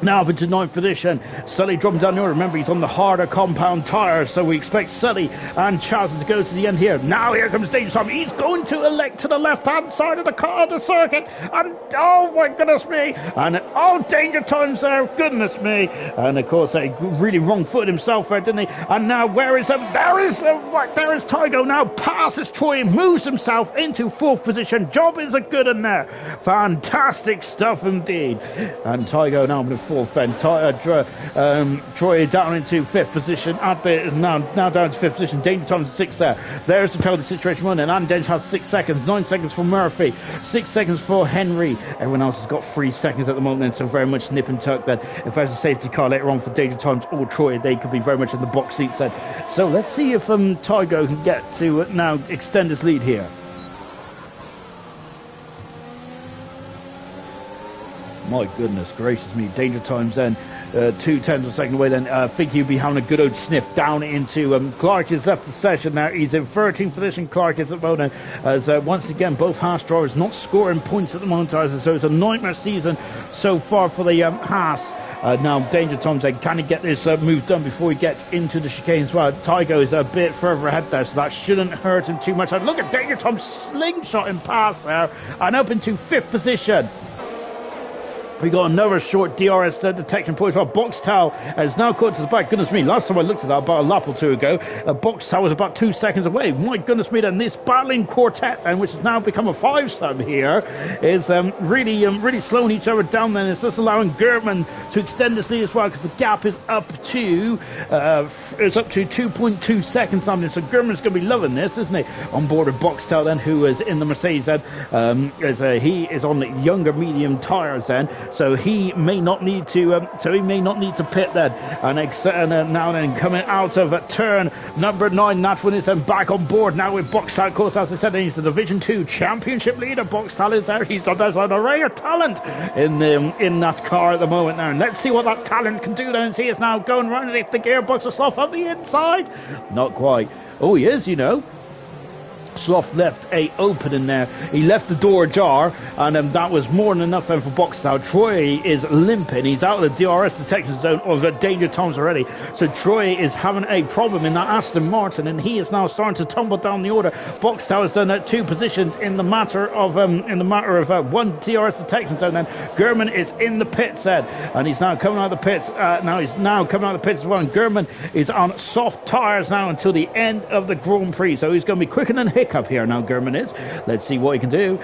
ninth position. Sully dropping down the order. Remember, he's on the harder compound tyres, so we expect Sully and Charles to go to the end here. Now here comes Danger Tom. He's going to elect to the left-hand side of the circuit, and oh my goodness me, and oh, Danger Tom's there, goodness me, and of course he really wrong-footed himself there, didn't he? And now where is there is Tygo now passes Troy, moves himself into 4th position. Job is a good one there. Fantastic stuff indeed. And Tygo now with 4th, then Troy down into 5th position now down to 5th position. Danger Tom's 6th there. There's the penalty situation running, and Dench has 6 seconds, 9 seconds for Murphy, 6 seconds for Henry. Everyone else has got 3 seconds at the moment, so very much nip and tuck then. If there's a safety car later on for Danger Tom's or Troy, they could be very much in the box seats then. So let's see if Tygo can get to now extend his lead here. My goodness gracious me. Danger Times then 2/10 of a second away then. I think he'll be having a good old sniff down into Clark has left the session now. He's in 13th position. Clark is at the moment as once again both Haas drivers not scoring points at the moment, so it's a nightmare season so far for the Haas. Now Danger Tom's can he get this move done before he gets into the chicane as well. Tygo is a bit further ahead there, so that shouldn't hurt him too much. And look at Danger Tom slingshotting past there and up into 5th position. We got another short DRS detection point. Well, Boxtel has now caught to the back. Goodness me, last time I looked at that about a lap or two ago, Boxtel was about 2 seconds away. My goodness me, and this battling quartet, and which has now become a 5-sub here, is really slowing each other down then. It's just allowing German to extend the lead as well, because the gap is up to 2.2 seconds something. So German's going to be loving this, isn't he? On board with Boxtel then, who is in the Mercedes then, as he is on the younger medium tyres then. So he may not need to. Pit then, and now then coming out of turn number 9. That one is then back on board now with Boxtal. Of course, as I said, he's the Division 2 Championship leader. Boxtal is there. There's an array of talent in that car at the moment now. And let's see what that talent can do. Then he is now going around if the gearbox is off on the inside. Not quite. Oh, he is. Sloth left a opening there. He left the door ajar, and that was more than enough then for Boxtel. Troy is limping. He's out of the DRS detection zone of Danger Tom's already. So Troy is having a problem in that Aston Martin, and he is now starting to tumble down the order. Boxtel has done 2 positions in the matter of 1 DRS detection zone. Then German is in the pits then, and he's now coming out of the pits. He's now coming out of the pits as well. And German is on soft tyres now until the end of the Grand Prix. So he's going to be quicker than Hiccup here now. German is. Let's see what he can do.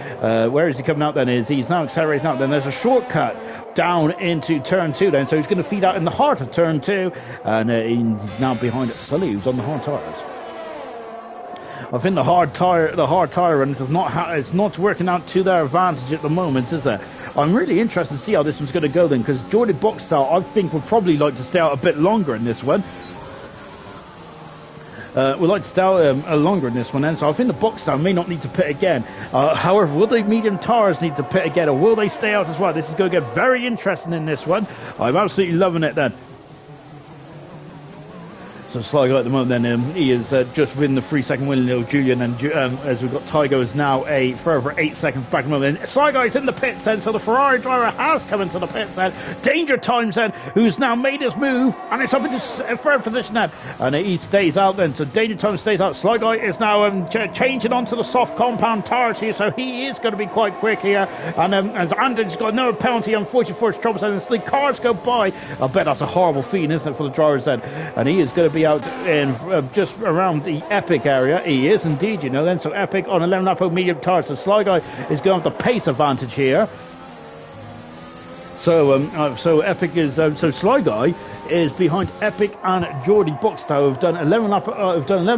Where is he coming out then? He's now accelerating out. Then there's a shortcut down into turn 2 then, so he's going to feed out in the heart of turn 2, and he's now behind Sully, who's on the hard tyres. I think the hard tyre runs is it's not working out to their advantage at the moment, is it? I'm really interested to see how this one's going to go then, because Jordy Boxtel I think would probably like to stay out a bit longer in this one. We'd like to stay longer in this one then, so I think the Boxtel may not need to pit again. However, will the medium tyres need to pit again, or will they stay out as well? This is going to get very interesting in this one. I'm absolutely loving it then. So Sligo at the moment then, he is just within the 3-second win, Julian, and as we've got Tygo is now a further 8 seconds back at the moment. And Sligo is in the pits then, so the Ferrari driver has come into the pits then. Danger Times then, who's now made his move, and it's up into 3rd position then, and he stays out then. So Danger Times stays out. Sligo is now changing onto the soft compound tyres here, so he is going to be quite quick here. And as Andon's got no penalty, unfortunately for his troubles, and the cars go by. I bet that's a horrible feeling, isn't it, for the drivers then? And he is going to be out in just around the Epic area. He is indeed, then. So Epic on 11 lap medium tyres. So Sligo is going to have the pace advantage here. So Epic is so Sligo is behind Epic and Geordie Boxtel, who've done 11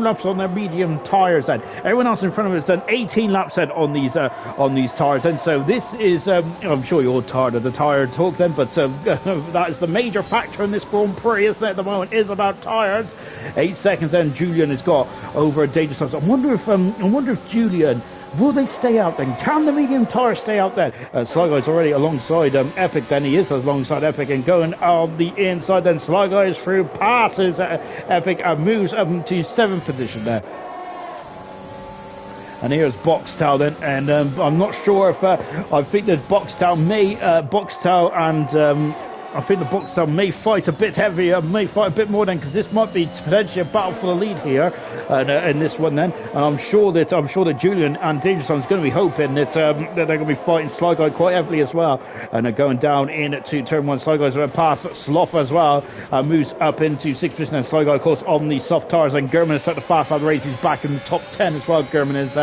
laps on their medium tyres. Then everyone else in front of us has done 18 laps then on these tyres. And so this is I'm sure you're all tired of the tyre talk then, but that is the major factor in this Grand Prix, isn't it, at the moment, is about tyres. 8 seconds then Julian has got over Danger Times. I wonder if Julian Will they stay out then? Can the medium tires stay out then? Sly Guy's already alongside Epic then. He is alongside Epic and going on the inside then. Sly Guy is through, passes Epic and moves up to 7th position there. And here's Boxtel then, and I'm not sure if I think that Boxtel and I think the Boxtel may fight a bit heavier, may fight a bit more then, because this might be potentially a battle for the lead here in this one then. And I'm sure that Julian and Dangerson's going to be hoping that that they're going to be fighting Sly Guy quite heavily as well. And they're going down into turn 1. Sly Guy's past Sloth as well, moves up into 6th position. And Sly Guy, of course, on the soft tires. And German has set the fast out of the race. He's back in the top 10 as well. German is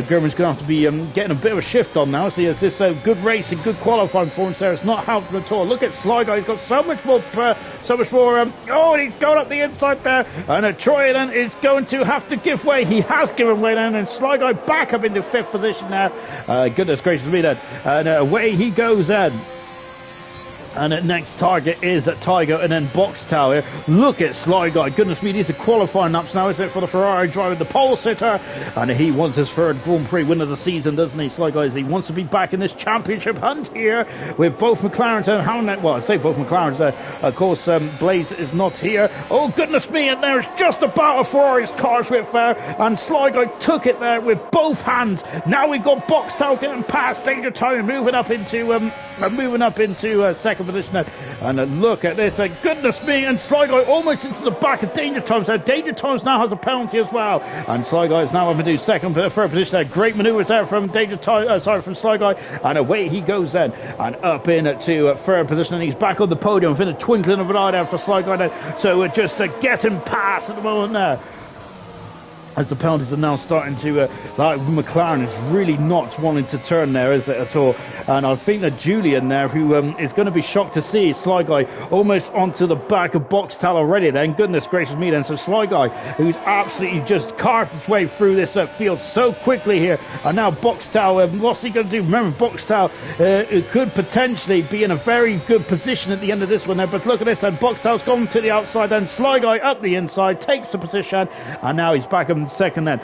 German's going to have to be getting a bit of a shift on now. See, this good racing, good qualifying for him, so it's not helping at all. Look at Sly Guy. He's got so much more. Oh, and he's going up the inside there. And Troy then is going to have to give way. He has given way then. And Sly Guy back up into 5th position now. Goodness gracious me then. And away he goes then. And the next target is Tiger and then Box Tower. Look at Sly Guy. Goodness me, these are qualifying laps now, isn't it, for the Ferrari driver, the pole sitter. And he wants his 3rd Grand Prix win of the season, doesn't he, Sly Guy? He wants to be back in this championship hunt here with both McLarens and Hamlet. Well, I say both McLarens. Of course, Blaze is not here. Oh, goodness me, and there's just about a Ferrari's cars with and Sly Guy took it there with both hands. Now we've got Box Tower getting past Danger Time, moving up into 2nd position. And look at this, goodness me, and Sly Guy almost into the back of Danger Times. Danger Times now has a penalty as well, and Sly Guy is now up into 3rd position there. Great manoeuvres there from from Sly Guy, and away he goes then, and up into 3rd position, and he's back on the podium within a twinkling of an eye there for Sly Guy there. So just getting past at the moment there. As the penalties are now starting to, like McLaren is really not wanting to turn there, is it, at all? And I think that Julian there, who is going to be shocked to see Sly Guy almost onto the back of Boxtel already then. Goodness gracious me then. So Sly Guy, who's absolutely just carved his way through this field so quickly here. And now Boxtel, what's he going to do? Remember, Boxtel could potentially be in a very good position at the end of this one there. But look at this, and Boxtel's gone to the outside, and Sly Guy up the inside, takes the position, and now he's back up 2nd then.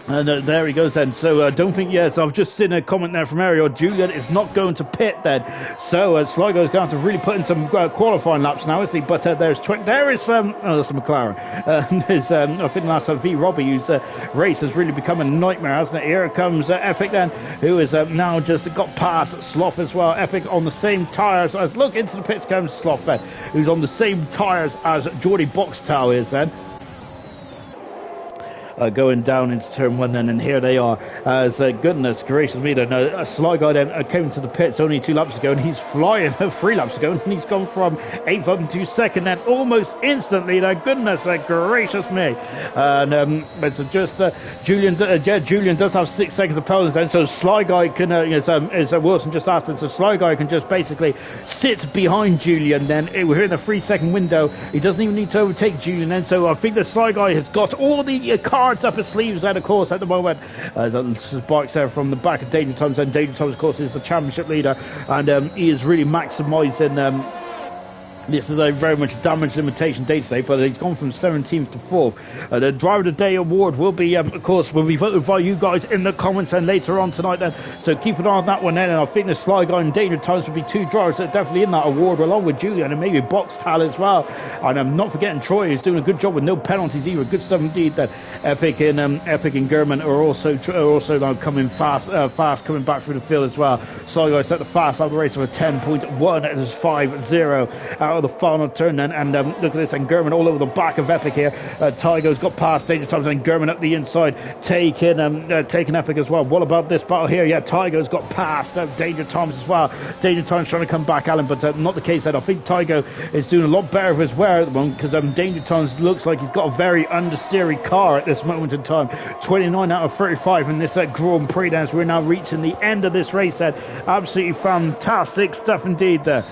And there he goes then. So don't think, yes, I've just seen a comment there from Ariel. Julian is not going to pit then. So Sligo is going to have to really put in some qualifying laps now, isn't he? But there is that's a McLaren. I think that's V. Robbie, whose race has really become a nightmare, hasn't it? Here comes Epic then, who is now just got past Sloth as well. Epic on the same tyres as, look, into the pits comes Sloth then, who's on the same tyres as Geordie Boxtel is then. Going down into turn 1 then, and here they are, as goodness gracious me then, Sly Guy then came to the pits only 2 laps ago, and he's flying 3 laps ago, and he's gone from 8th up to 2nd then almost instantly there. Goodness gracious me. And it's just Julian does have 6 seconds of penalty then, so Sly Guy can as Wilson just asked him, so Sly Guy can just basically sit behind Julian then. We're in the 3-second window. He doesn't even need to overtake Julian then, so I think the Sly Guy has got all the cars up his sleeves then, of course, at the moment. Sparks there from the back of Danger Times, and Danger Times, of course, is the championship leader, and he is really maximising. This is a very much damage limitation day today, but he's gone from 17th to 4th. The Driver of the Day award will be, of course, will be voted by you guys in the comments and later on tonight then. So keep an eye on that one then. And I think the Sly Guy and Danger Times will be 2 drivers that are definitely in that award, along with Julian and maybe Boxtal as well. And I'm not forgetting Troy, who's doing a good job with no penalties either. Good stuff indeed. That Epic and German are also now coming fast coming back through the field as well. Sly Guy set the fast out of the race with a 10.1. It is 5-0 out of the final turn then, and look at this, and German all over the back of Epic here. Tygo's got past Danger Times, and German up the inside taking Epic as well. What about this battle here? Yeah, Tygo's got past Danger Times as well. Danger Times trying to come back, Alan, but not the case then. I think Tygo is doing a lot better with his wear at the moment, because Danger Times looks like he's got a very understeery car at this moment in time. 29 out of 35 in this Grand Prix dance. We're now reaching the end of this race then. Absolutely fantastic stuff indeed there.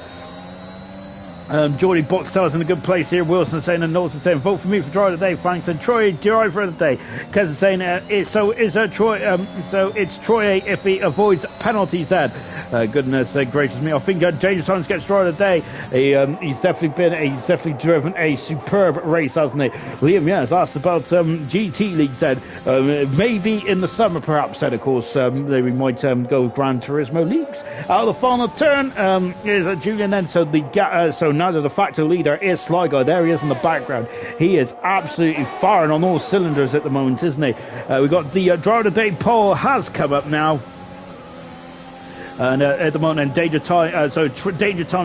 Jordy Boxtel's in a good place here. Wilson saying, and Nelson saying, vote for me for driver of the day. Thanks. And Troy, driver of the day. Kez is saying, so it's Troy if he avoids penalties. Goodness gracious me. I think James Thomas gets driver of the day. He's definitely driven a superb race, hasn't he? Liam, yes, asked about GT League, said maybe in the summer perhaps, said of course we might go Gran Turismo leagues. Out of the final turn is Julian then, so now that the factor leader is Sly Guy. There he is in the background. He is absolutely firing on all cylinders at the moment, isn't he? We've got the driver of the day poll has come up now. And at the moment, Danger Times,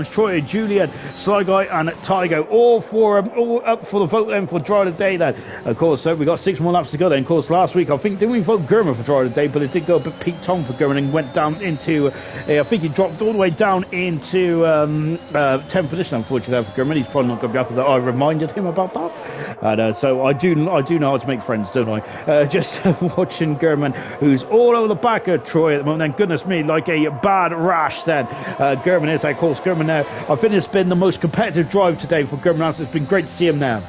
Troy, Julian, Sly Guy, and Tygo, all up for the vote then for driver of the day. Then, of course, we got 6 more laps to go. Then, of course, last week I think didn't we vote Gurman for driver of the day, but it did go a bit peaked on for Gurman and went down into. I think he dropped all the way down into 10th position. Unfortunately, for Gurman, he's probably not going to be happy that I reminded him about that. And so I do know how to make friends, don't I? Just watching Gurman, who's all over the back of Troy at the moment. And goodness me, like a bad rash then. Gurman is, of course, Gurman now. I think it's been the most competitive drive today for Gurman. It's been great to see him now.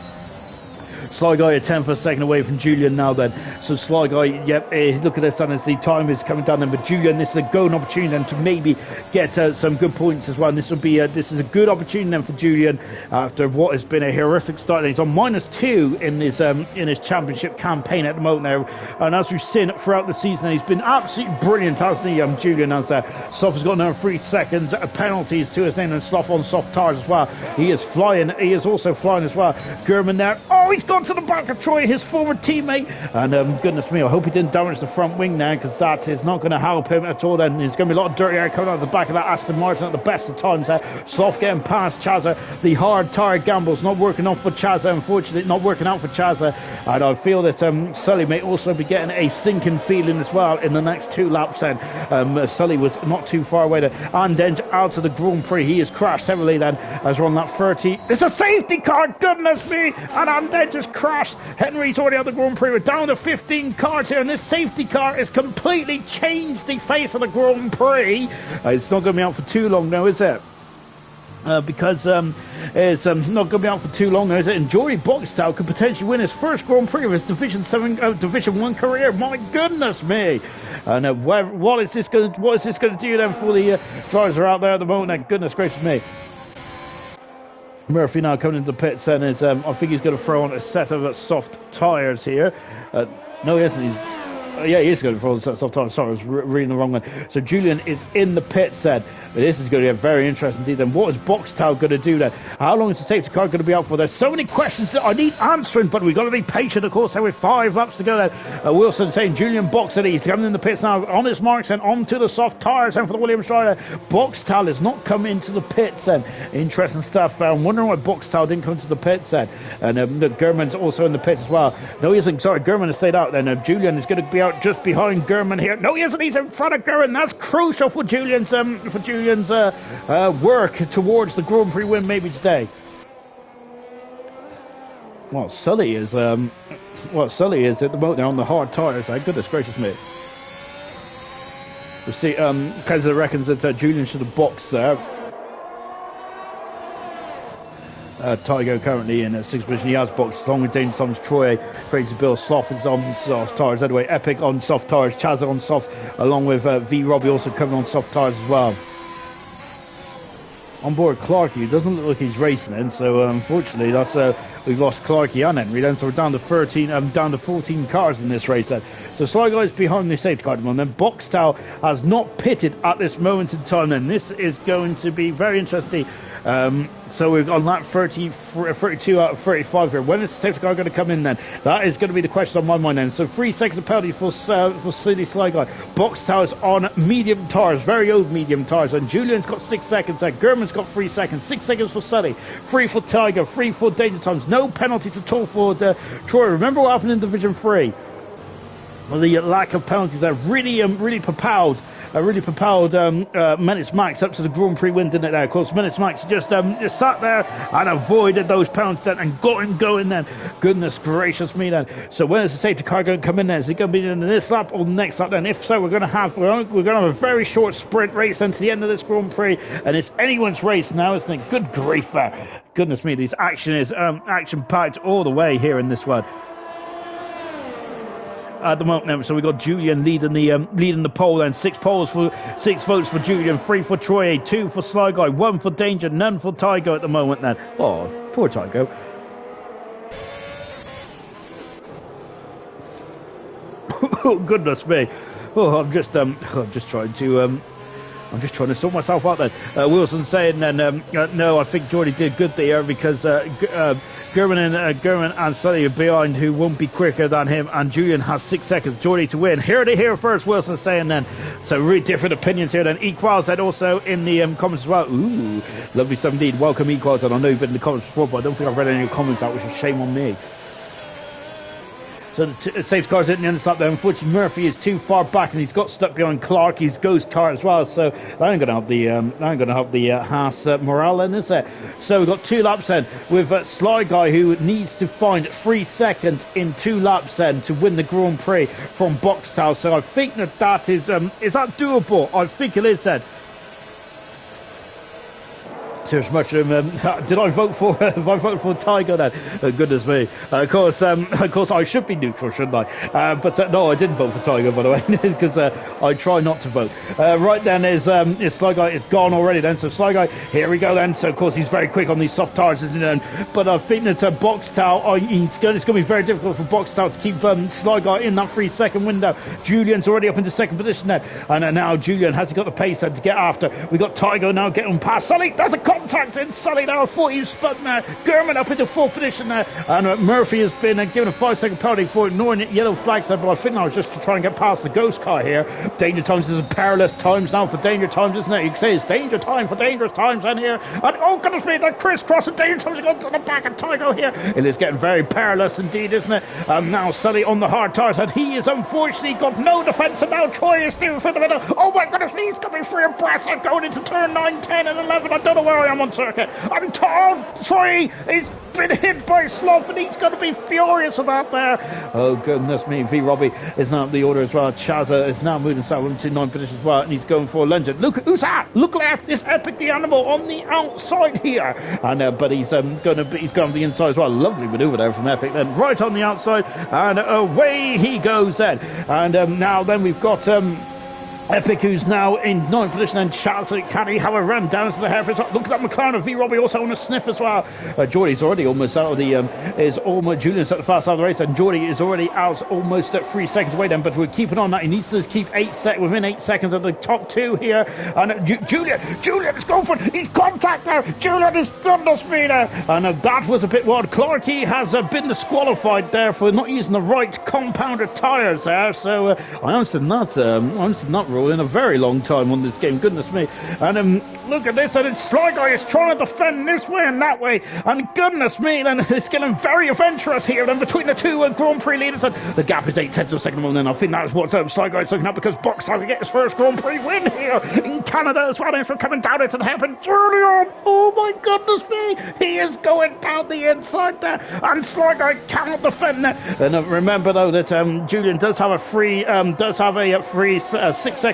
Sly Guy a 10th, a second away from Julian now then. So Sly Guy, yep, look at this, and as the time is coming down then, but Julian, this is a golden opportunity then to maybe get some good points as well. And this is a good opportunity then for Julian after what has been a horrific start. He's on -2 in his championship campaign at the moment now. And as we've seen throughout the season, he's been absolutely brilliant, hasn't he, Julian? As Sloth has got another 3 seconds penalties to his name, and Sloth on soft tires as well. He is flying. He is also flying as well. Gurman there. Oh, he's gone to the back of Troy, his former teammate, and goodness me, I hope he didn't damage the front wing now, because that is not going to help him at all. Then there's going to be a lot of dirty air coming out of the back of that Aston Martin at the best of times there. Sloth getting past Chazza. The hard tire gamble's not working out for Chazza, unfortunately, not working out for Chazza, and I feel that Sully may also be getting a sinking feeling as well in the next 2 laps then. Sully was not too far away there, and then out of the Grand Prix, he has crashed heavily then as we're on that 30. It's a safety car, goodness me, and then just crashed. Henry's already out the Grand Prix. We're down to 15 cars here, and this safety car has completely changed the face of the Grand Prix. It's not going to be out for too long now, is it? Because it's not going to be out for too long now, is it? And Jory Boxtel could potentially win his first Grand Prix of his Division 1 career. My goodness me! And what is this going to do then for the drivers who are out there at the moment? Goodness gracious me! Murphy now coming into the pits, and is I think he's going to throw on a set of soft tyres here. No, he isn't. Yeah, he is going to throw on soft tyres. Sorry, I was reading the wrong one. So Julian is in the pits then. This is going to be a very interesting indeed. Then what is Boxtel going to do then? How long is the safety car going to be out for? There's so many questions that I need answering, but we've got to be patient, of course. With 5 laps to go then. Wilson saying Julian Boxtel, he's coming in the pits now on his marks and onto the soft tyres and for the Williams driver. Boxtel is not coming into the pits then. Interesting stuff. I'm wondering why Boxtel didn't come to the pits then. And Gurman's also in the pits as well. No, he isn't. Sorry, Gurman has stayed out then. Julian is going to be out just behind Gurman here. No, he isn't. He's in front of Gurman. That's crucial for Julian's work towards the Grand Prix win maybe today. Well, Sully is at the moment on the hard tyres. Goodness gracious me. We see Kaiser reckons that Julian should have boxed there. Tygo currently in 6th position. He has boxed along with James Thomas, Troy, Crazy Bill, Sloth is on soft tyres. Anyway, Epic on soft tyres, Chazza on soft, along with V Robbie also coming on soft tyres as well. On board Clarkey, it doesn't look like he's racing in, so unfortunately that's we've lost Clarkey and Henry then, so we're down to 14 cars in this race then. So Sly Guy's behind the safety car at the moment. Then Boxtel has not pitted at this moment in time, and this is going to be very interesting. So we've on lap 32 out of 35 here. When is the safety car going to come in then? That is going to be the question on my mind then. So 3 seconds of penalty for Silly Sly Guy. Boxtel is on medium tyres, very old medium tyres, and Julian's got 6 seconds there. Gurman's got 3 seconds. 6 seconds for Sully. 3 for Tiger. 3 for Danger Times. No penalties at all for Troy. Remember what happened in Division 3? Well, the lack of penalties there really propelled really propelled Menace Max up to the Grand Prix win, didn't it there? Of course, Menace Max just sat there and avoided those pounds then and got him going then. Goodness gracious me then. So when is the safety car going to come in there? Is it going to be in this lap or the next lap then? If so, we're going to have a very short sprint race then to the end of this Grand Prix, and it's anyone's race now, isn't it? Good grief there. Goodness me, this action is action-packed all the way here in this one. At the moment now, so we got Julian leading the poll, and 6 votes for Julian, 3 for Troy, 2 for Sly Guy, 1 for Danger, none for Tygo at the moment then. Oh, poor Tygo. Oh, goodness me. Oh, I'm just trying to sort myself out then. Wilson saying then, no, I think Geordie did good there because Gurman and Sully are behind, who won't be quicker than him, and Julian has 6 seconds. Geordie to win. Here they hear first, Wilson saying then. So really different opinions here then. Equals said also in the comments as well. Ooh, lovely stuff indeed. Welcome Equals. And I know you've been in the comments before, but I don't think I've read any of your comments out, which is shame on me. So the safety car's hitting the end stop there. Unfortunately, Murphy is too far back, and he's got stuck behind Clarkie's ghost car as well. So that ain't going to help the Haas morale, then, is it? So we've got 2 laps then with Sly Guy, who needs to find 3 seconds in 2 laps then to win the Grand Prix from Boxtel. So I think that is that doable? I think it is then. Serious Mushroom, did I vote for Tygo then? Goodness me. Of course, I should be neutral, shouldn't I? But no, I didn't vote for Tygo, by the way, because I try not to vote. Right then is Sly Guy is gone already then. So Sly Guy, here we go then. So of course he's very quick on these soft tires, isn't he then? But I think that Boxtel, it's going to be very difficult for Boxtel to keep Sly Guy in that 3-second window. Julian's already up into 2nd position then. And now Julian has got the pace then to get after. We got Tygo now getting past Sully. There's a contact in Sully now. I thought he was spun there. Gurman up into 4th position there, and Murphy has been given a 5-second penalty for ignoring yellow flags there, but I think that was just to try and get past the ghost car here. Danger times is perilous times now for danger times, isn't it? You can say it's danger time for dangerous times in here, and oh goodness me, that crisscrossing danger times going to the back of Tygo here. It is getting very perilous indeed, isn't it? Now Sully on the hard tires, and he is unfortunately got no defence, and now Troy is still for the middle. Oh my goodness me, he's got me free abreast. I'm going into turn 9, 10 and 11. I don't know where I am on circuit. I'm told 3 he's been hit by Sloth, and he's going to be furious about there. Oh goodness me, V Robbie is now up the order as well. Chaza is now moving south into 9th position as well, and he's going for a lunge. Look, who's that? Look left, this Epic the Animal on the outside here, and but he's going to the inside as well. Lovely manoeuvre there from Epic then, right on the outside, and away he goes then. And now then we've got Epic, who's now in 9th position, and Charles can he have a run down to the hairpin top? Look at that McLaren of V Robbie also on a sniff as well. Geordie's already almost out of the Julian's at the fast side of the race, and Geordie is already out almost at 3 seconds away then, but we're keeping on that. He needs to keep within 8 seconds of the top 2 here, and Julian is going for it. He's contact there. Julian is goodness me there, and that was a bit wild. Clarkey has been disqualified there for not using the right compounder tyres there, so I understand that rule in a very long time on this game, goodness me. And look at this, and it's Sly Guy is trying to defend this way and that way, and goodness me, then it's getting very adventurous here then between the 2 Grand Prix leaders, and the gap is 8/10 of a second, and I think that's what Sly Guy is looking at, because Boxtel can get his first Grand Prix win here in Canada as well, and from coming down into the hairpin. Julian, oh my goodness me, he is going down the inside there, and Sly Guy cannot defend that. And remember though that Julian does have a free 6-second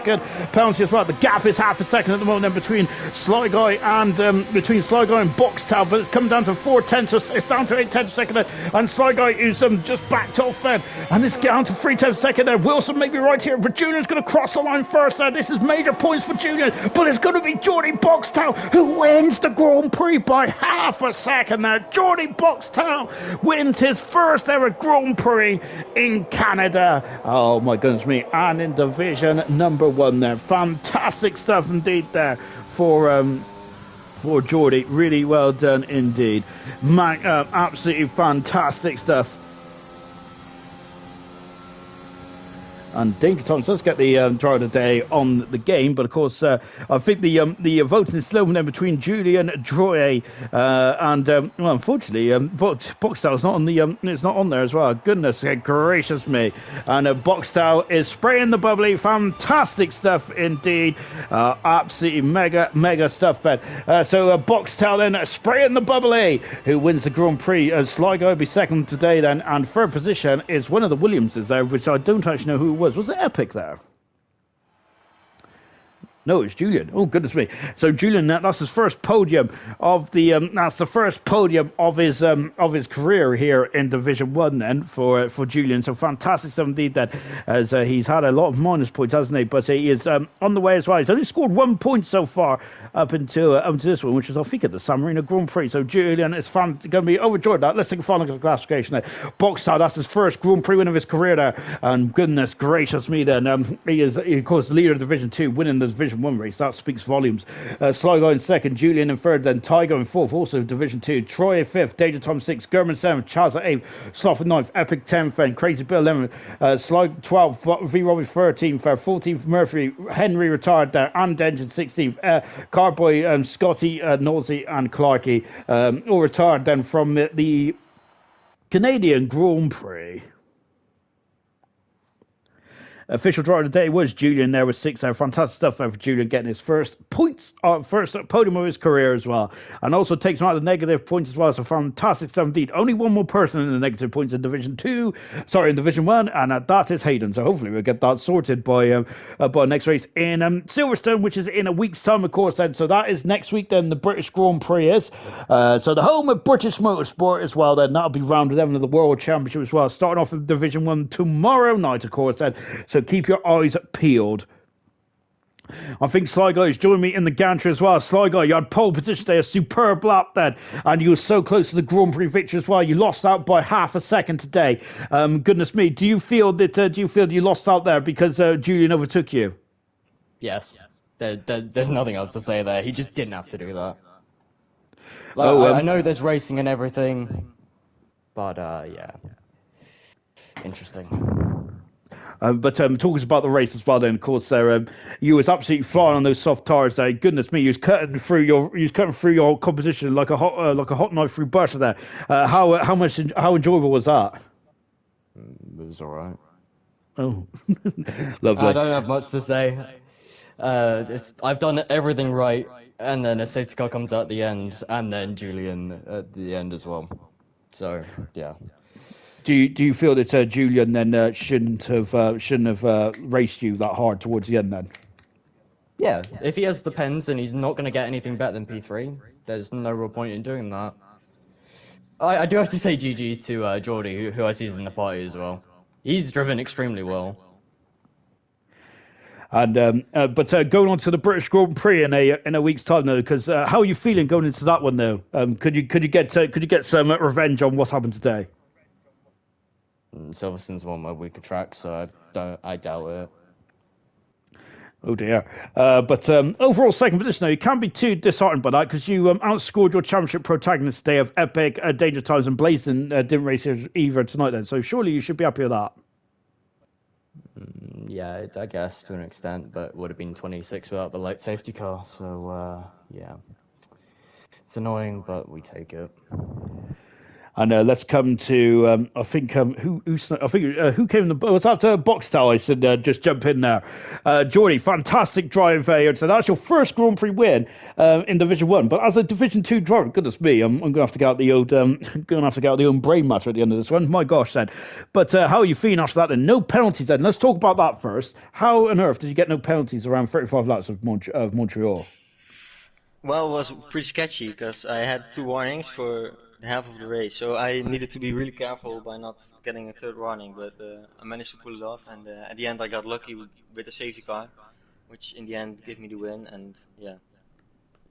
penalty as well. The gap is half a second at the moment between Sly Guy and Boxtel, but it's come down to 4/10, so it's down to 8/10 a second, and Sly Guy is just backed off then, and it's down to 3/10 a second there. Wilson may be right here, but Julian's going to cross the line first there. This is major points for Julian, but it's going to be Geordie Boxtel who wins the Grand Prix by half a second there. Geordie Boxtel wins his first ever Grand Prix in Canada. Oh my goodness me, and in division number 1 there. Fantastic stuff indeed there for Geordie. Really well done indeed. Absolutely fantastic stuff. And Danger Times does get the driver of the day on the game, but of course, I think the voting is slow then between Julian Droye and well, unfortunately, Boxtel's not on the it's not on there as well. Goodness gracious me! And Boxtel is spraying the bubbly, fantastic stuff indeed, absolutely mega stuff. Ben. So Boxtel then spraying the bubbly, who wins the Grand Prix. Sligo will be second today then, and third position is one of the Williamses there, which I don't actually know who it was. Was it Epic there? No, it's Julian. Oh goodness me! So Julian, that's his first podium of the. That's the first podium of his career here in Division One. Then for Julian, so fantastic stuff indeed. That as he's had a lot of minus points, hasn't he? But he is on the way as well. He's only scored 1 point so far up until this one, which is I think at the San Marino Grand Prix. So Julian is going to be overjoyed. That let's take a final look at the classification there. Boxstar, that's his first Grand Prix win of his career there, and goodness gracious me, then he is of course the leader of Division Two, winning the Division One race. That speaks volumes. Sligo in second, Julian in third, then Tiger in fourth, also Division 2. Troy in fifth, Danger Tom 6th, German 7th, Charles at 8th, Sloth at 9th, Epic 10th, then Crazy Bill 11th, Sligo 12th, V Robbie 13th, 14th, Murphy, Henry retired there, and Engine 16th, Carboy, Scotty, Nosey, and Clarkey, all retired then from the Canadian Grand Prix. Official driver of the day was Julian there with 6 there. Fantastic stuff there for Julian, getting his first points, first podium of his career as well. And also takes him out of the negative points as well. So fantastic stuff indeed. Only one more person in the negative points in Division 1, and that is Hayden. So hopefully we'll get that sorted by next race in Silverstone, which is in a week's time, of course, then. So that is next week then, the British Grand Prix is. So the home of British Motorsport as well then. That'll be round 11 of the World Championship as well. Starting off in Division 1 tomorrow night, of course, then. So keep your eyes peeled. I think Sligo is joining me in the gantry as well. Sligo, you had pole position there, a superb lap then, and you were so close to the Grand Prix victory as well. You lost out by half a second today. Goodness me, do you feel that you lost out there because Julian overtook you? Yes. There's nothing else to say there. He just didn't have to do that. Like, I know there's racing and everything, but yeah, interesting. But talking about the race as well, then of course there, you was absolutely flying on those soft tires there. Goodness me, you was cutting through your competition like a hot knife through butter there. How enjoyable was that? It was all right. Oh, lovely. I don't have much to say. I've done everything right, and then a safety car comes out at the end, and then Julian at the end as well. So yeah. Do you feel that Julian then shouldn't have raced you that hard towards the end then? Yeah, if he has the pens and he's not going to get anything better than P3, there's no real point in doing that. I do have to say GG to Geordie, who I see is in the party as well. He's driven extremely well. And but going on to the British Grand Prix in a week's time though, because how are you feeling going into that one though? Could you get some revenge on what happened today? Silverstone's one of my weaker tracks, so I doubt it. Oh dear. But overall second position though, you can't be too disheartened by that because you outscored your championship protagonists today of Epic, Danger Times and Blazing didn't race either tonight then, so surely you should be happy with that. Yeah, I guess to an extent, but would have been 26 without the light safety car, so yeah. It's annoying, but we take it. And let's come to I think who came in the was that Boxtel? I said just jump in there. Geordie, fantastic drive here. So that's your first Grand Prix win in Division 1. But as a Division 2 driver, goodness me, I'm going to have to get out the old brain matter at the end of this one. My gosh, then. But how are you feeling after that? Then no penalties. Then let's talk about that first. How on earth did you get no penalties around 35 laps of Montreal? Well, it was pretty sketchy because I had 2 warnings for half of the race, so I needed to be really careful by not getting a 3rd warning, but I managed to pull it off, and at the end I got lucky with the safety car, which in the end gave me the win, and yeah,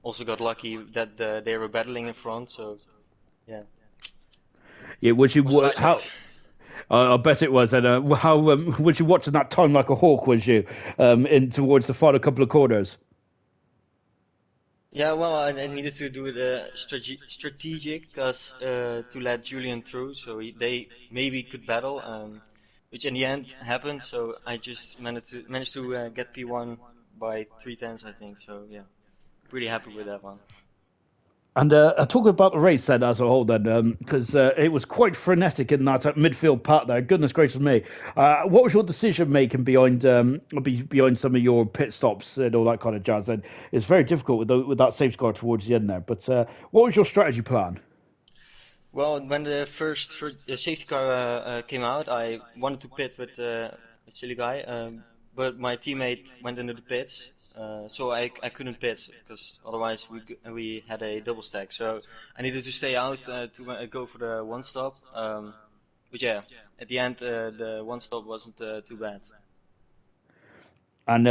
also got lucky that they were battling in front, so yeah. Yeah, was you how? I bet it was, and how was you watching that time like a hawk? Was you in towards the final couple of corners? Yeah, well, I needed to do it strategic because to let Julian through, so they maybe could battle. which in the end happened. So I just managed to get P1 by 3 tenths, I think. So yeah, pretty happy with that one. And talking about the race then as a whole, then, because it was quite frenetic in that midfield part there. Goodness gracious me! What was your decision making behind some of your pit stops and all that kind of jazz? And it's very difficult with that safety car towards the end there. But what was your strategy plan? Well, when the first safety car came out, I wanted to pit with a silly guy, but my teammate went into the pits, so I couldn't pit because otherwise we had a double stack. So I needed to stay out to go for the one stop. But yeah, at the end the one stop wasn't too bad. And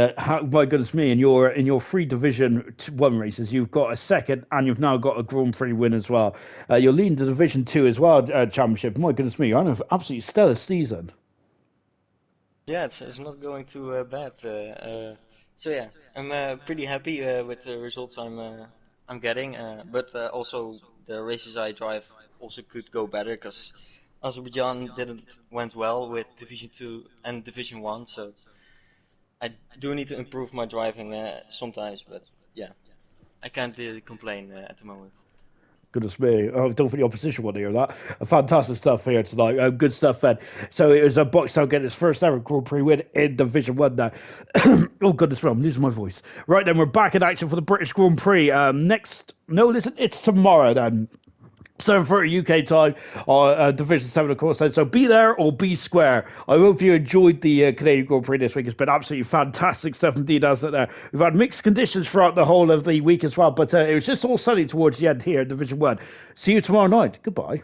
my goodness me, in your free Division 1 races, you've got a second, and you've now got a Grand Prix win as well. You're leading the Division 2 as well, championship. My goodness me, you're on an absolutely stellar season. Yeah, it's not going too bad. So yeah, I'm pretty happy with the results I'm getting. But also the races I drive also could go better because Azerbaijan didn't went well with Division 2 and Division 1. So I do need to improve my driving sometimes. But yeah, I can't really complain at the moment. Goodness me. Oh, don't think the opposition want to hear that. Fantastic stuff here tonight. Good stuff, Ed. So it was a Boxtel getting its first ever Grand Prix win in Division 1 now. Oh, goodness me, I'm losing my voice. Right then, we're back in action for the British Grand Prix. Listen, it's tomorrow then. 7:30 UK time, or Division 7, of course. So be there or be square. I hope you enjoyed the Canadian Grand Prix this week. It's been absolutely fantastic stuff indeed, hasn't it? We've had mixed conditions throughout the whole of the week as well, but it was just all sunny towards the end here in Division 1. See you tomorrow night. Goodbye.